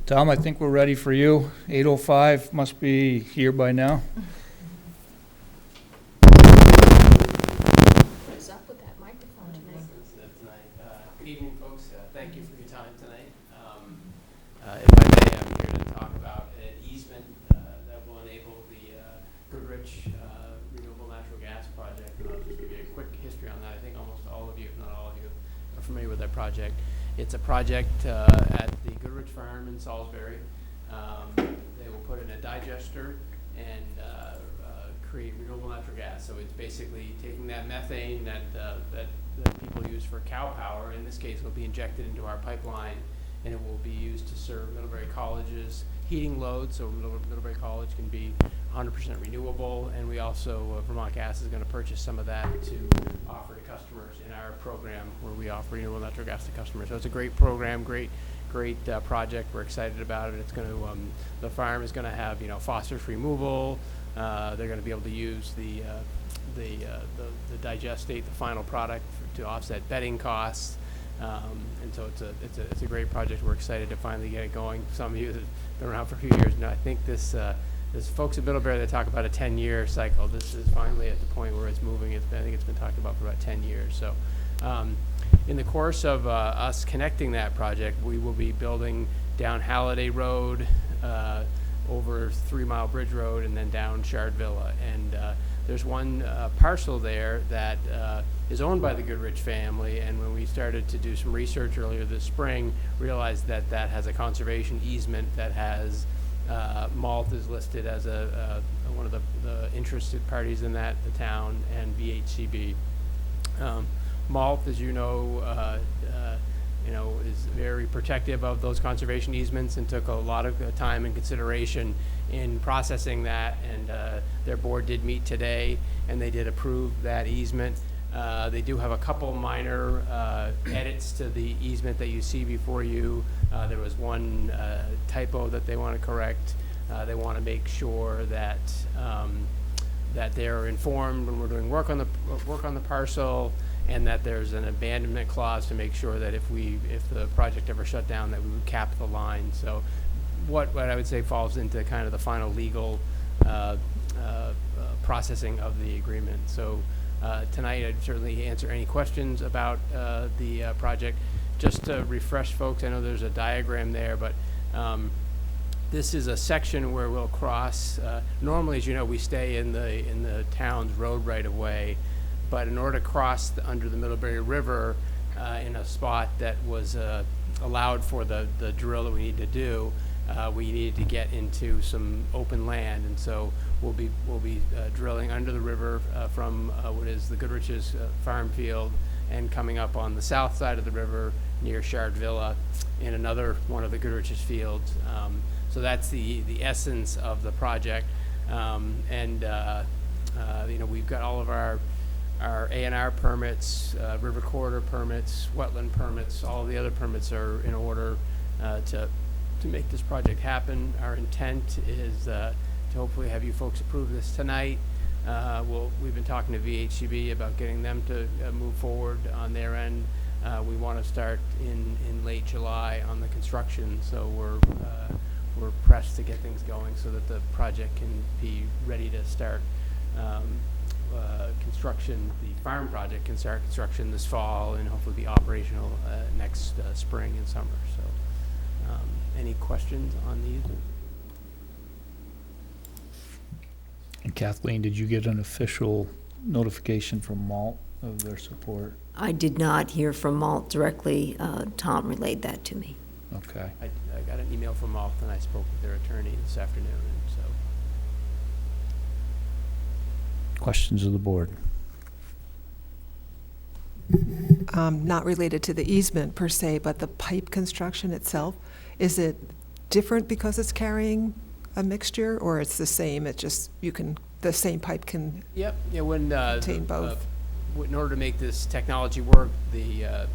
Tom, I think we're ready for you. 8:05 must be here by now. What is up with that microphone tonight? Good evening, folks. Thank you for your time tonight. If I may, I'm here to talk about an easement that will enable the Goodrich Renewable Natural Gas Project. And I'll just give you a quick history on that. I think almost all of you, if not all of you, are familiar with that project. It's a project at the Goodrich Farm in Salisbury. They will put in a digester and create renewable natural gas. So it's basically taking that methane that people use for cow power. In this case, will be injected into our pipeline, and it will be used to serve Middlebury College's heating load. So Middlebury College can be 100% renewable, and we also, Vermont Gas is going to purchase some of that to offer to customers in our program where we offer renewable natural gas to customers. So it's a great program, great project. We're excited about it. It's going to, the farm is going to have, phosphorus removal. They're going to be able to use the digestate, the final product, to offset bedding costs. And so it's a great project. We're excited to finally get it going. Some of you have been around for a few years now. I think there's folks at Middlebury that talk about a 10-year cycle. This is finally at the point where it's moving. I think it's been talked about for about 10 years. So in the course of us connecting that project, we will be building down Halliday Road, over 3 Mile Bridge Road, and then down Shard Villa. And there's one parcel there that is owned by the Goodrich family, and when we started to do some research earlier this spring, realized that that has a conservation easement that has Malt is listed as one of the interested parties in that, the town, and VHCB. Malt, as you know, is very protective of those conservation easements and took a lot of time and consideration in processing that, and their board did meet today, and they did approve that easement. They do have a couple minor edits to the easement that you see before you. There was one typo that they want to correct. They want to make sure that that they're informed when we're doing work on the parcel, and that there's an abandonment clause to make sure that if the project ever shut down, that we would cap the line. So what I would say falls into kind of the final legal processing of the agreement. So tonight I'd certainly answer any questions about the project. Just to refresh folks, I know there's a diagram there, but this is a section where we'll cross. Normally, as you know, we stay in the town's road right of way, but in order to cross under the Middlebury River in a spot that was allowed for the drill that we need to do, we needed to get into some open land, and so we'll be drilling under the river from what is the Goodrich's farm field, and coming up on the south side of the river near Shard Villa in another one of the Goodrich's fields. So that's the essence of the project, we've got all of our A&R permits, river corridor permits, wetland permits. All the other permits are in order to make this project happen. Our intent is to hopefully have you folks approve this tonight. We've been talking to VHCB about getting them to move forward on their end. We want to start in late July on the construction, so we're we're pressed to get things going so that the project can be ready to start construction. The farm project can start construction this fall and hopefully be operational next spring and summer. So any questions on these? And Kathleen, did you get an official notification from Malt of their support? I did not hear from Malt directly. Tom relayed that to me. Okay. I got an email from Malt and I spoke with their attorney this afternoon, and so. Questions of the board? Not related to the easement per se, but the pipe construction itself, is it different because it's carrying a mixture, or it's the same, it just, the same pipe can Yep, yeah, when, contain both? in order to make this technology work, the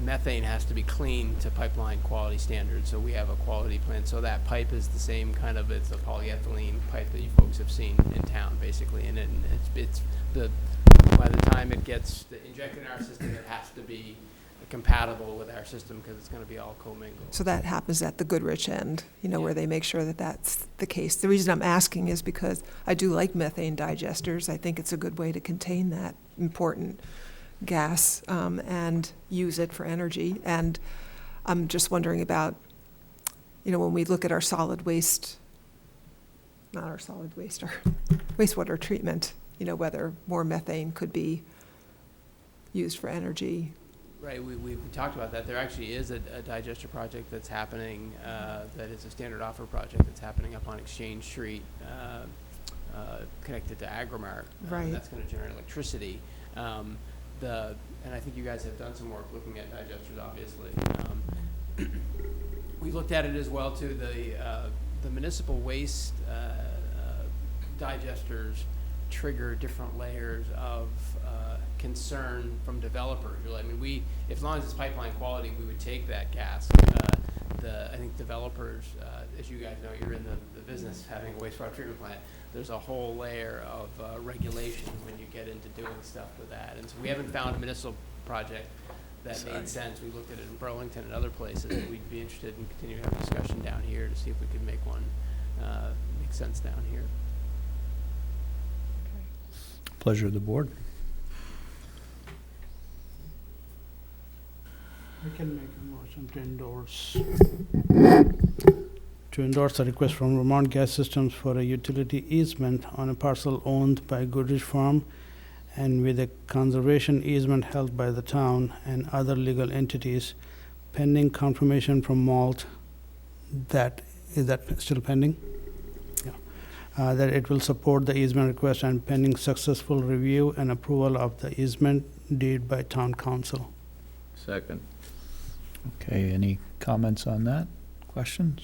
methane has to be clean to pipeline quality standards, so we have a quality plan. So that pipe is the same kind of, it's a polyethylene pipe that you folks have seen in town, basically, and by the time it gets injected in our system, it has to be compatible with our system because it's going to be all commingled. So that happens at the Goodrich end, where they make sure that that's the case. The reason I'm asking is because I do like methane digesters. I think it's a good way to contain that important gas and use it for energy. And I'm just wondering about, when we look at our solid waste, not our solid waste, our wastewater treatment, whether more methane could be used for energy. Right, we talked about that. There actually is a digester project that's happening, that is a standard offer project that's happening up on Exchange Street, connected to Agrimark. Right. That's going to generate electricity. And I think you guys have done some work looking at digesters, obviously. We looked at it as well too. The municipal waste digesters trigger different layers of concern from developers. I mean, as long as it's pipeline quality, we would take that gas. I think developers, as you guys know, you're in the business having a wastewater treatment plant. There's a whole layer of regulation when you get into doing stuff with that. And so we haven't found a municipal project that made sense. We looked at it in Burlington and other places. We'd be interested in continuing to have a discussion down here to see if we could make one make sense down here. Pleasure of the board. I can make a motion to endorse the request from Vermont Gas Systems for a utility easement on a parcel owned by Goodrich Farm and with a conservation easement held by the town and other legal entities, pending confirmation from Malt is that still pending? Yeah. That it will support the easement request and pending successful review and approval of the easement deed by town council. Second. Okay, any comments on that? Questions?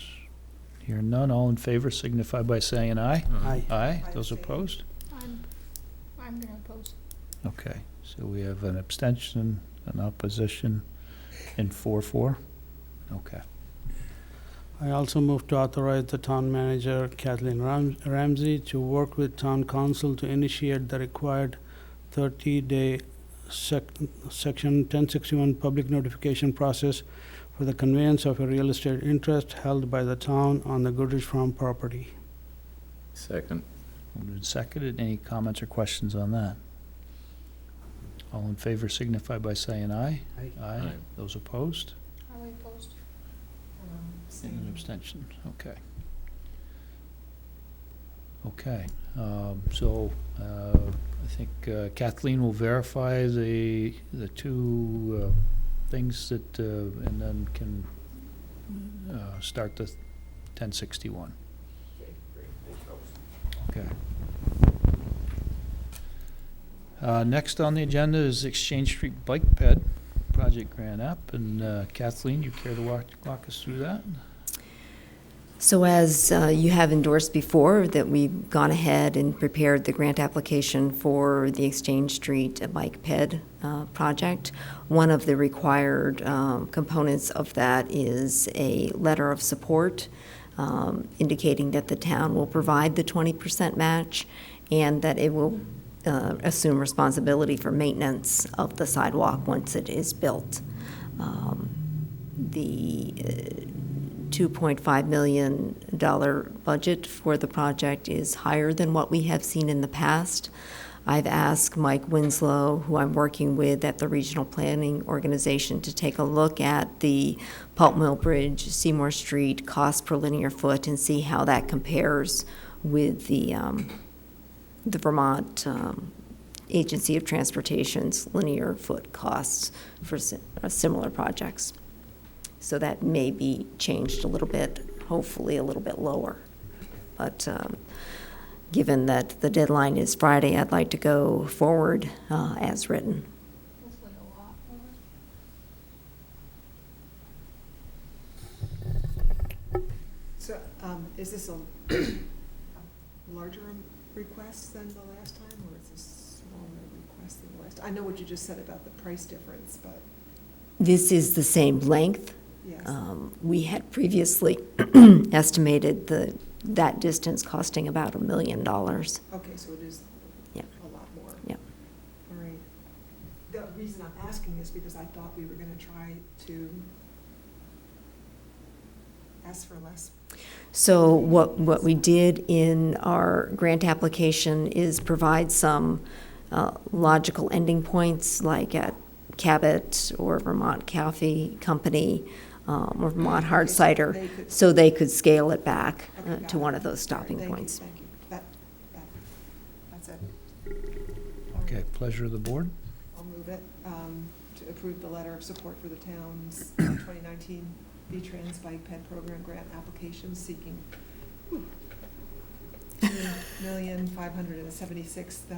Hearing none, all in favor signify by saying aye. Aye. Aye. Those opposed? I'm gonna oppose. Okay, so we have an abstention, an opposition, and 4-4. Okay. I also move to authorize the town manager, Kathleen Ramsey, to work with town council to initiate the required 30-day Section 1061 public notification process for the conveyance of a real estate interest held by the town on the Goodrich Farm property. Second. Moved and seconded. Any comments or questions on that? All in favor signify by saying aye. Aye. Aye. Those opposed? Are we opposed? And an abstention. Okay. Okay. So I think Kathleen will verify the two things that, and then can start the 1061. Okay, great. Thanks, folks. Okay. Next on the agenda is Exchange Street Bike Ped Project Grant App, and Kathleen, you care to walk us through that? So as you have endorsed before, that we've gone ahead and prepared the grant application for the Exchange Street Bike Ped project. One of the required components of that is a letter of support indicating that the town will provide the 20% match and that it will assume responsibility for maintenance of the sidewalk once it is built. The $2.5 million budget for the project is higher than what we have seen in the past. I've asked Mike Winslow, who I'm working with at the Regional Planning Organization, to take a look at the Pulp Mill Bridge, Seymour Street cost per linear foot and see how that compares with the Vermont Agency of Transportation's linear foot costs for similar projects. So that may be changed a little bit, hopefully a little bit lower. But given that the deadline is Friday, I'd like to go forward as written. Hopefully a lot more. So, is this a larger request than the last time, or is this a smaller request than the last? I know what you just said about the price difference, but. This is the same length. Yes. We had previously estimated that distance costing about $1 million. Okay, so it is Yep. a lot more. Yep. All right. The reason I'm asking is because I thought we were going to try to ask for less. So what we did in our grant application is provide some logical ending points, like at Cabot or Vermont Coffee Company or Vermont Hard Cider, so they could scale it back to one of those stopping points. Thank you. That's it. Okay, pleasure of the board. I'll move it to approve the letter of support for the town's 2019 V-Trans Bike Ped Program grant application seeking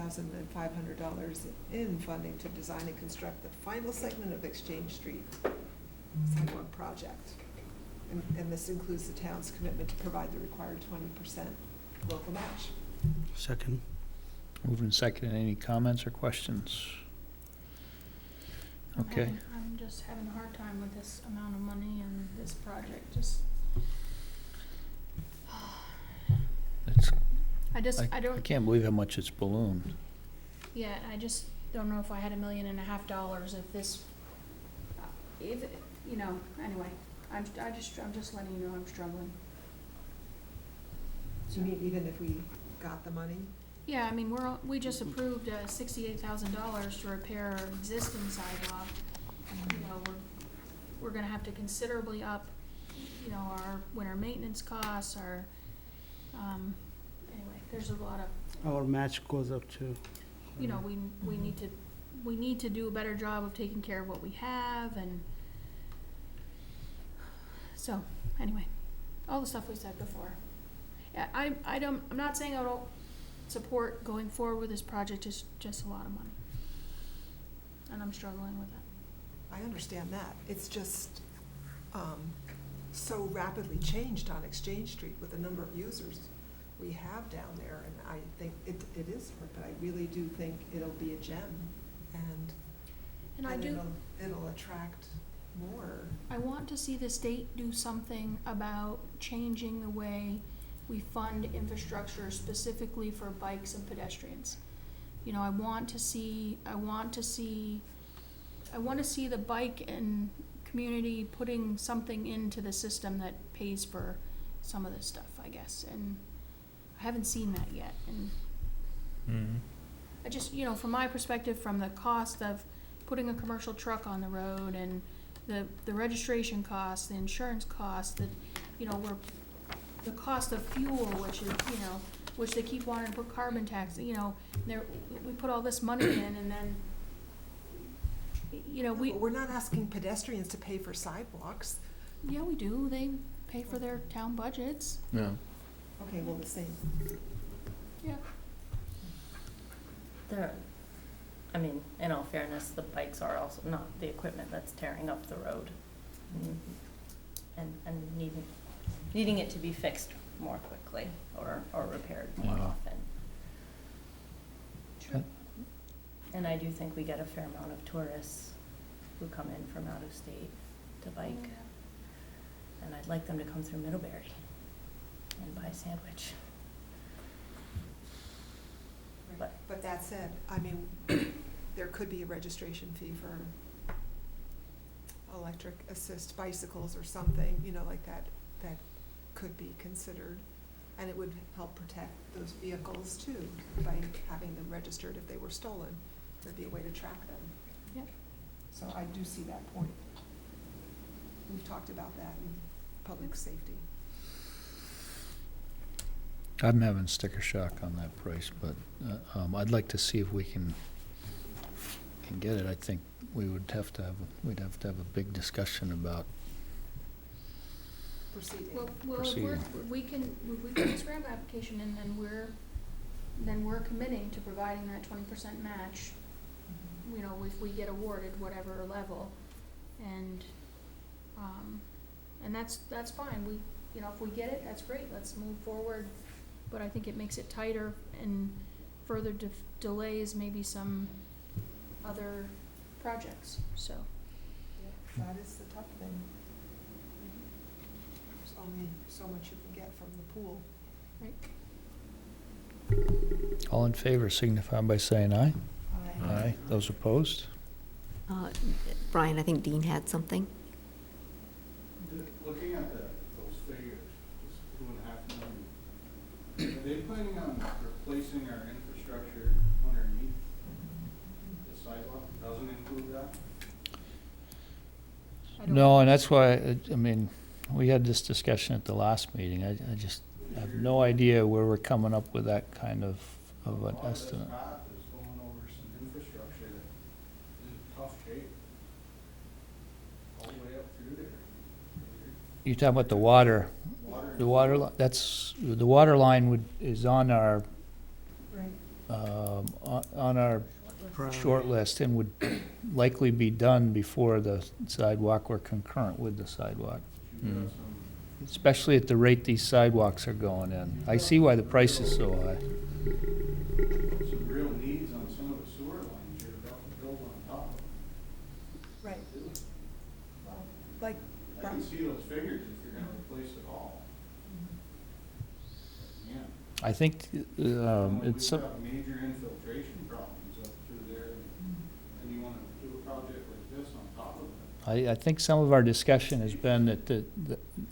$2,576,500 in funding to design and construct the final segment of Exchange Street sidewalk project. And this includes the town's commitment to provide the required 20% local match. Second. Moving second. Any comments or questions? Okay. I'm just having a hard time with this amount of money and this project, just. That's, I I don't, can't believe how much it's ballooned. yeah, I just don't know if I had $1.5 million if this, if, you know, anyway, I'm just letting you know I'm struggling. You mean even if we got the money? Yeah, I mean, we just approved $68,000 to repair our existing sidewalk. You know, we're gonna have to considerably up, you know, our winter maintenance costs, our, anyway, there's a lot of, Our match goes up too. you know, we need to do a better job of taking care of what we have, and so, anyway, all the stuff we said before. Yeah, I'm not saying I don't support going forward with this project, it's just a lot of money. And I'm struggling with it. I understand that. It's just so rapidly changed on Exchange Street with the number of users we have down there. And I think it is hard, but I really do think it'll be a gem. And I do, it'll attract more. I want to see the state do something about changing the way we fund infrastructure specifically for bikes and pedestrians. You know, I want to see the bike and community putting something into the system that pays for some of this stuff, I guess, and I haven't seen that yet, and I just, you know, from my perspective, from the cost of putting a commercial truck on the road and the registration costs, the insurance costs, that, you know, the cost of fuel, which is, you know, which they keep wanting to put carbon tax, you know, we put all this money in, and then, you know, We're not asking pedestrians to pay for sidewalks. yeah, we do, they pay for their town budgets, Yeah. Okay, well, the same. yeah. I mean, in all fairness, the bikes are also not the equipment that's tearing up the road. And needing it to be fixed more quickly or repaired more Yeah. often. True. And I do think we get a fair amount of tourists who come in from out of state to bike. And I'd like them to come through Middlebury and buy a sandwich. But that said, I mean, there could be a registration fee for electric assist bicycles or something, you know, like that that could be considered. And it would help protect those vehicles too, by having them registered if they were stolen. There'd be a way to track them. Yep. So I do see that point. We've talked about that in public safety. I'm having sticker shock on that price, but I'd like to see if we can get it. I think we'd have to have a big discussion about Proceeding. Well, if Proceeding. we can this grant application and then we're committing to providing that 20% match, you know, if we get awarded whatever level, and that's fine. We, you know, if we get it, that's great. Let's move forward. But I think it makes it tighter and further delays maybe some other projects, so. Yeah, that is the tough thing. There's only so much you can get from the pool. Right. all in favor, signify by saying aye. Aye. Those opposed? Brian, I think Dean had something. Looking at those figures, just $2.5 million, are they planning on replacing our infrastructure underneath the sidewalk? Doesn't include that? No, and that's why, I mean, we had this discussion at the last meeting. I just have no idea where we're coming up with that kind of an estimate. This path is going over some infrastructure that is in tough shape. All the way up through there. You're talking about the water, Water. that's, the water line is on our, Right. on our short list and would likely be done before the sidewalk or concurrent with the sidewalk. You've got Especially at the rate these sidewalks are going in. I see why the price is so high. some real needs on some of the sewer lines you're about to build on top of. Right. Well, like, I can see those figures if you're gonna replace it all. Yeah. I think it's, We've got major infiltration problems up through there, and you wanna do a project like this on top of it. I think some of our discussion has been that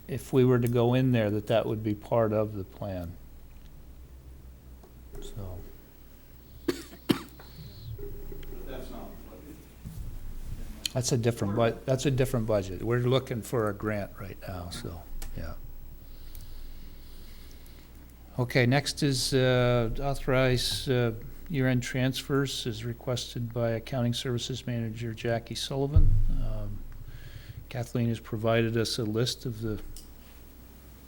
if we were to go in there, that would be part of the plan. So, But that's not budget. that's a different budget. We're looking for a grant right now, so, yeah. Okay, next is authorize year-end transfers as requested by Accounting Services Manager Jackie Sullivan. Kathleen has provided us a list of the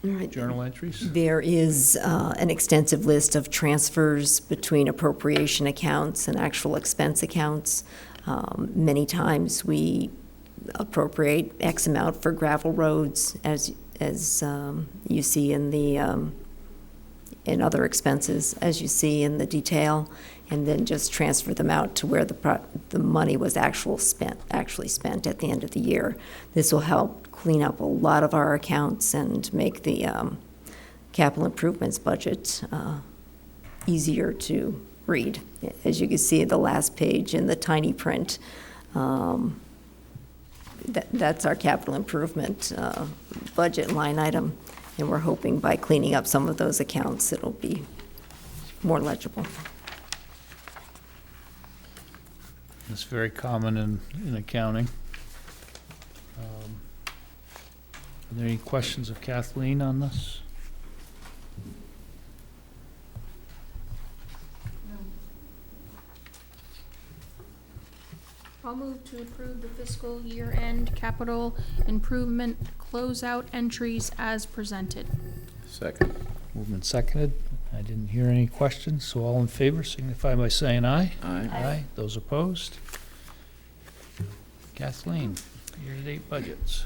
All right. journal entries. There is an extensive list of transfers between appropriation accounts and actual expense accounts. Many times we appropriate X amount for gravel roads, as you see in the in other expenses, as you see in the detail, and then just transfer them out to where the money was actually spent at the end of the year. This will help clean up a lot of our accounts and make the capital improvements budget easier to read. As you can see at the last page in the tiny print, that's our capital improvement budget line item. And we're hoping by cleaning up some of those accounts, it'll be more legible. It's very common in accounting. Are there any questions of Kathleen on this? I'll move to approve the fiscal year-end capital improvement closeout entries as presented. Second. Movement seconded. I didn't hear any questions, so all in favor signify by saying aye. Aye. Aye. Those opposed? Kathleen, year-to-date budgets.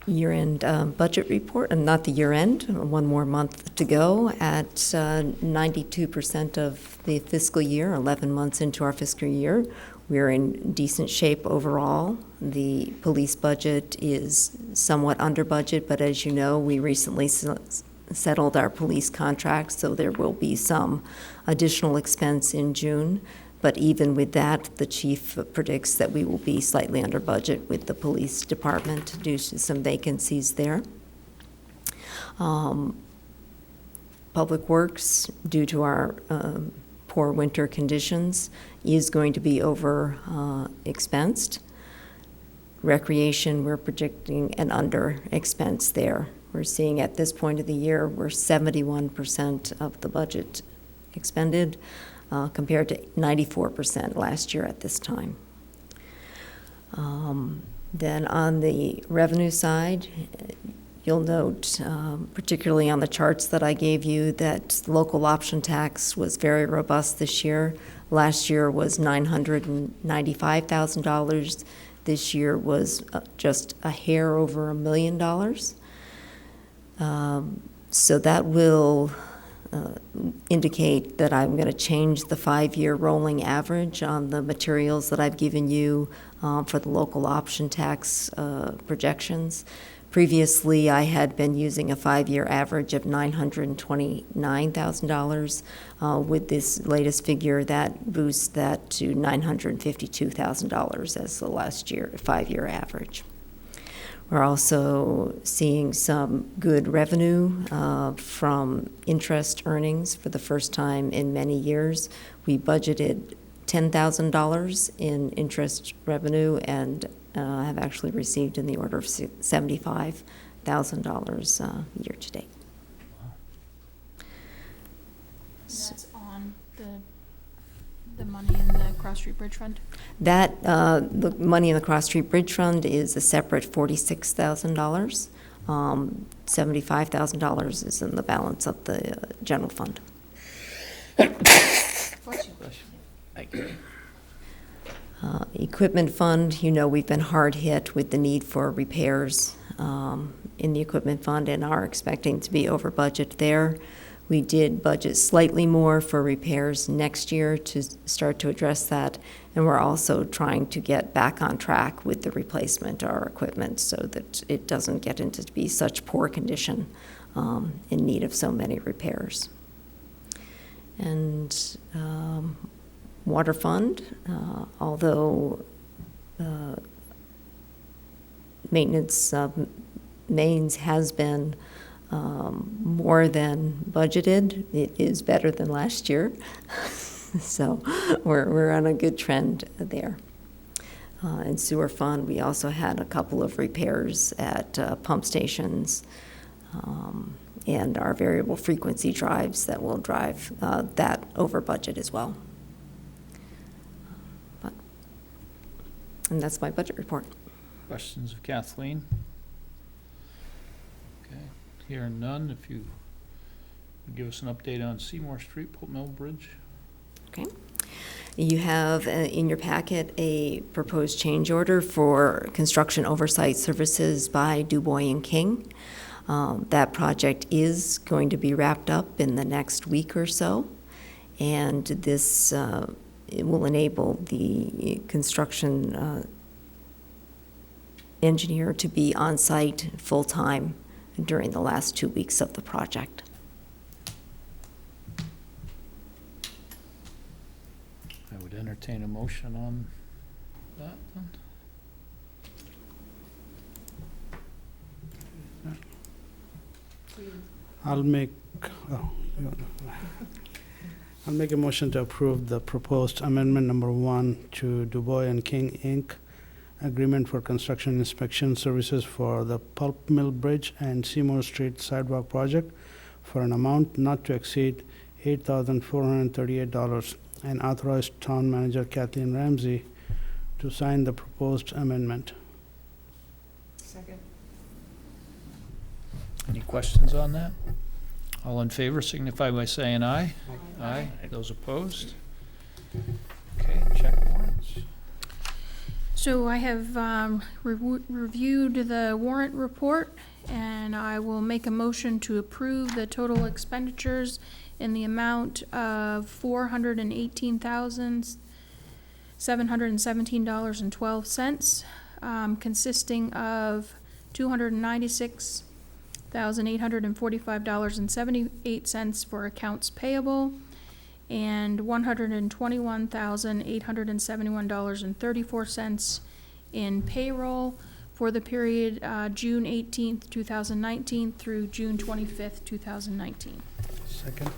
Year-end budget report, and not the year-end, one more month to go at 92% of the fiscal year, 11 months into our fiscal year. We're in decent shape overall. The police budget is somewhat under budget, but as you know, we recently settled our police contracts, so there will be some additional expense in June. But even with that, the chief predicts that we will be slightly under budget with the police department due to some vacancies there. Public Works, due to our poor winter conditions, is going to be over expensed. Recreation, we're projecting an under expense there. We're seeing at this point of the year, we're 71% of the budget expended, compared to 94% last year at this time. Then on the revenue side, you'll note, particularly on the charts that I gave you, that local option tax was very robust this year. Last year was $995,000. This year was just a hair over $1 million. So that will indicate that I'm going to change the 5-year rolling average on the materials that I've given you for the local option tax projections. Previously, I had been using a 5-year average of $929,000. With this latest figure, that boosts that to $952,000 as the last year 5-year average. We're also seeing some good revenue from interest earnings for the first time in many years. We budgeted $10,000 in interest revenue and have actually received in the order of $75,000 year to date. That's on the money in the Cross Street Bridge Fund? That, the money in the Cross Street Bridge Fund is a separate $46,000. $75,000 is in the balance of the general fund. Thank you. Equipment fund, you know, we've been hard hit with the need for repairs in the equipment fund and are expecting to be over budget there. We did budget slightly more for repairs next year to start to address that, and we're also trying to get back on track with the replacement of our equipment so that it doesn't get into to be such poor condition in need of so many repairs. And water fund, although maintenance mains has been more than budgeted, it is better than last year. So we're on a good trend there. In sewer fund, we also had a couple of repairs at pump stations and our variable frequency drives that will drive that over budget as well. And that's my budget report. Questions of Kathleen? Okay, hearing none, if you give us an update on Seymour Street, Pulp Mill Bridge. Okay. You have in your packet a proposed change order for construction oversight services by DuBois and King. That project is going to be wrapped up in the next week or so, and this it will enable the construction engineer to be on site full-time during the last 2 weeks of the project. I would entertain a motion on that then. I'll make a motion to approve the proposed amendment number 1 to DuBois and King, Inc. agreement for construction inspection services for the Pulp Mill Bridge and Seymour Street Sidewalk project for an amount not to exceed $8,438, and authorize Town Manager Kathleen Ramsey to sign the proposed amendment. Second. Any questions on that? All in favor signify by saying aye. Aye. Those opposed? Okay, check warrants. So I have reviewed the warrant report, and I will make a motion to approve the total expenditures in the amount of $418,717.12, consisting of $296,845.78 for accounts payable and $121,871.34 in payroll for the period June 18th, 2019 through June 25th, 2019. Second.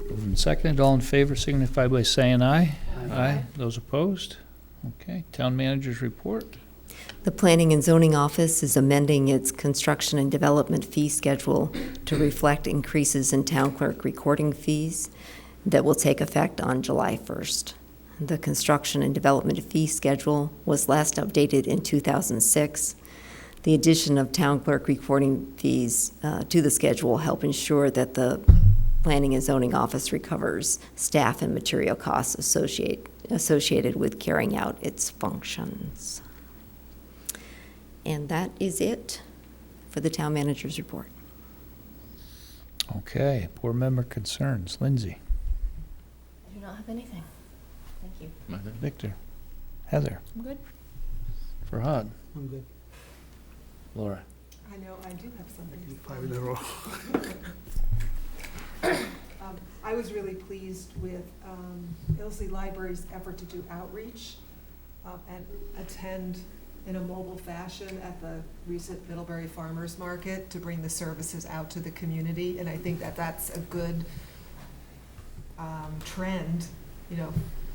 Moved and seconded, all in favor signify by saying aye. Aye. Those opposed? Okay, town manager's report. The Planning and Zoning Office is amending its construction and development fee schedule to reflect increases in town clerk recording fees that will take effect on July 1st. The construction and development fee schedule was last updated in 2006. The addition of town clerk recording fees to the schedule will help ensure that the Planning and Zoning Office recovers staff and material costs associated with carrying out its functions. And that is it for the town manager's report. Okay, board member concerns. Lindsay, I do not have anything. Thank you. Victor, Heather, I'm good. Farhad, I'm good. Laura. I know, I do have something. 5 in a row. I was really pleased with Ilsley Library's effort to do outreach and attend in a mobile fashion at the recent Middlebury Farmers Market to bring the services out to the community. And I think that that's a good trend,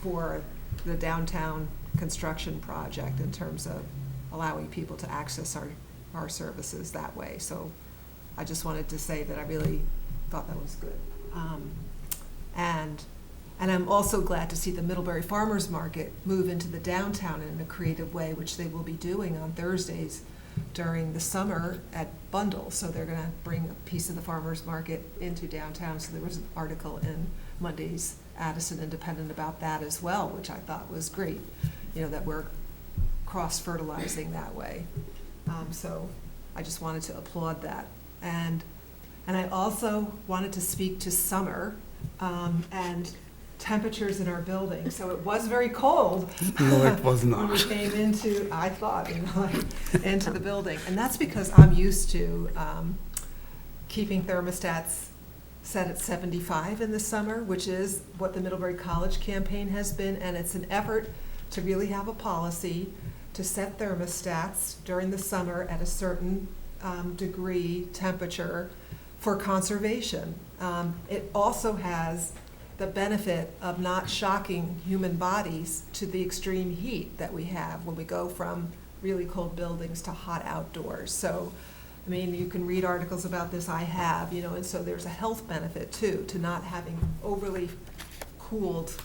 for the downtown construction project in terms of allowing people to access our services that way. So I just wanted to say that I really thought that was good. And I'm also glad to see the Middlebury Farmers Market move into the downtown in a creative way, which they will be doing on Thursdays during the summer at Bundle. So they're gonna bring a piece of the farmers market into downtown. So there was an article in Monday's Addison Independent about that as well, which I thought was great, that we're cross-fertilizing that way. So I just wanted to applaud that. And I also wanted to speak to summer and temperatures in our building. So it was very cold. No, it was When we not. came into, I thought, into the building. And that's because I'm used to keeping thermostats set at 75 in the summer, which is what the Middlebury College campaign has been. And it's an effort to really have a policy to set thermostats during the summer at a certain degree temperature for conservation. It also has the benefit of not shocking human bodies to the extreme heat that we have when we go from really cold buildings to hot outdoors. So, you can read articles about this, I have, and so there's a health benefit too, to not having overly cooled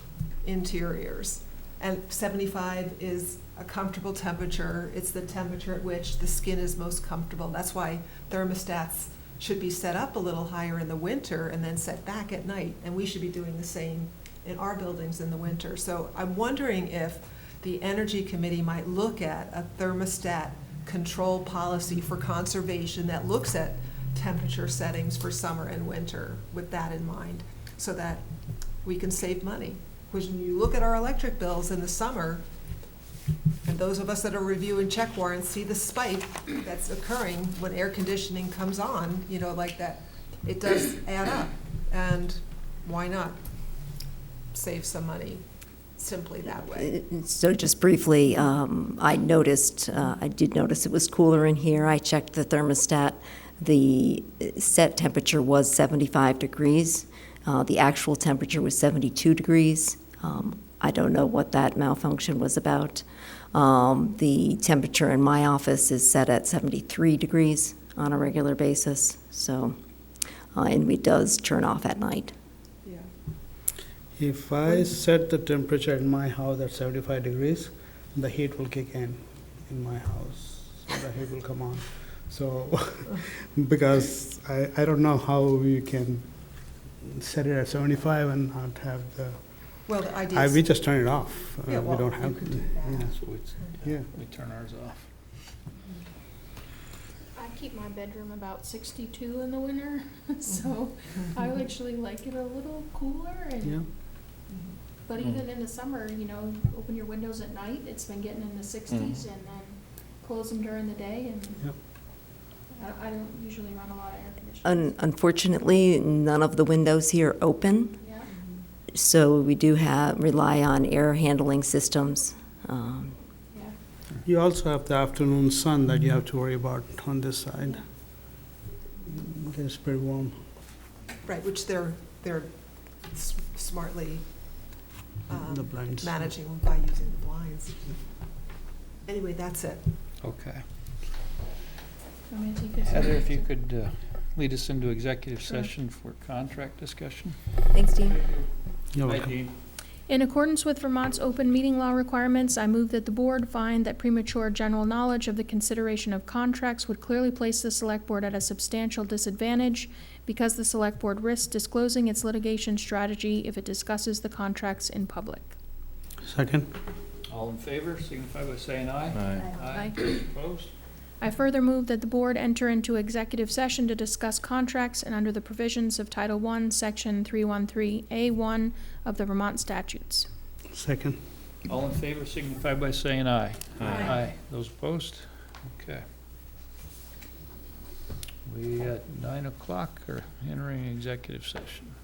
interiors. And 75 is a comfortable temperature. It's the temperature at which the skin is most comfortable. That's why thermostats should be set up a little higher in the winter and then set back at night. And we should be doing the same in our buildings in the winter. So I'm wondering if the Energy Committee might look at a thermostat control policy for conservation that looks at temperature settings for summer and winter with that in mind, so that we can save money. Because when you look at our electric bills in the summer, and those of us that are reviewing check warrants see the spike that's occurring when air conditioning comes on, like that, it does add up. And why not save some money simply that way? So just briefly, I did notice it was cooler in here. I checked the thermostat. The set temperature was 75 degrees. The actual temperature was 72 degrees. I don't know what that malfunction was about. The temperature in my office is set at 73 degrees on a regular basis. So, and it does turn off at night. Yeah. If I set the temperature in my house at 75 degrees, the heat will kick in my house. So the heat will come on. So, because I don't know how we can set it at 75 and not have the. Well, the idea is. We just turn it off. Yeah, We well, don't you have. could do that. Yeah. We turn ours off. I keep my bedroom about 62 in the winter, so I actually like it a little cooler. And Yeah. But even in the summer, open your windows at night. It's been getting in the 60s, and then close them during the day. And Yep. I don't usually run a lot of air conditioning. Unfortunately, none of the windows here open. Yeah. So we do rely on air handling systems. You also have the afternoon sun that you have to worry about on this side. It gets pretty warm. Right, which they're smartly The blinds. managing by using the blinds. Anyway, that's it. Okay. I'm gonna take this. Heather, if you could lead us into executive session for contract discussion. Thanks, Dean. You're Hi, welcome. Dean. In accordance with Vermont's open meeting law requirements, I move that the board find that premature general knowledge of the consideration of contracts would clearly place the select board at a substantial disadvantage because the select board risks disclosing its litigation strategy if it discusses the contracts in public. Second? All in favor, signify by saying aye. Aye. Opposed? I further move that the board enter into executive session to discuss contracts and under the provisions of Title I, Section 313A1 of the Vermont statutes. Second. All in favor, signify by saying aye. Aye. Those opposed? Okay. We at 9 o'clock are entering executive session.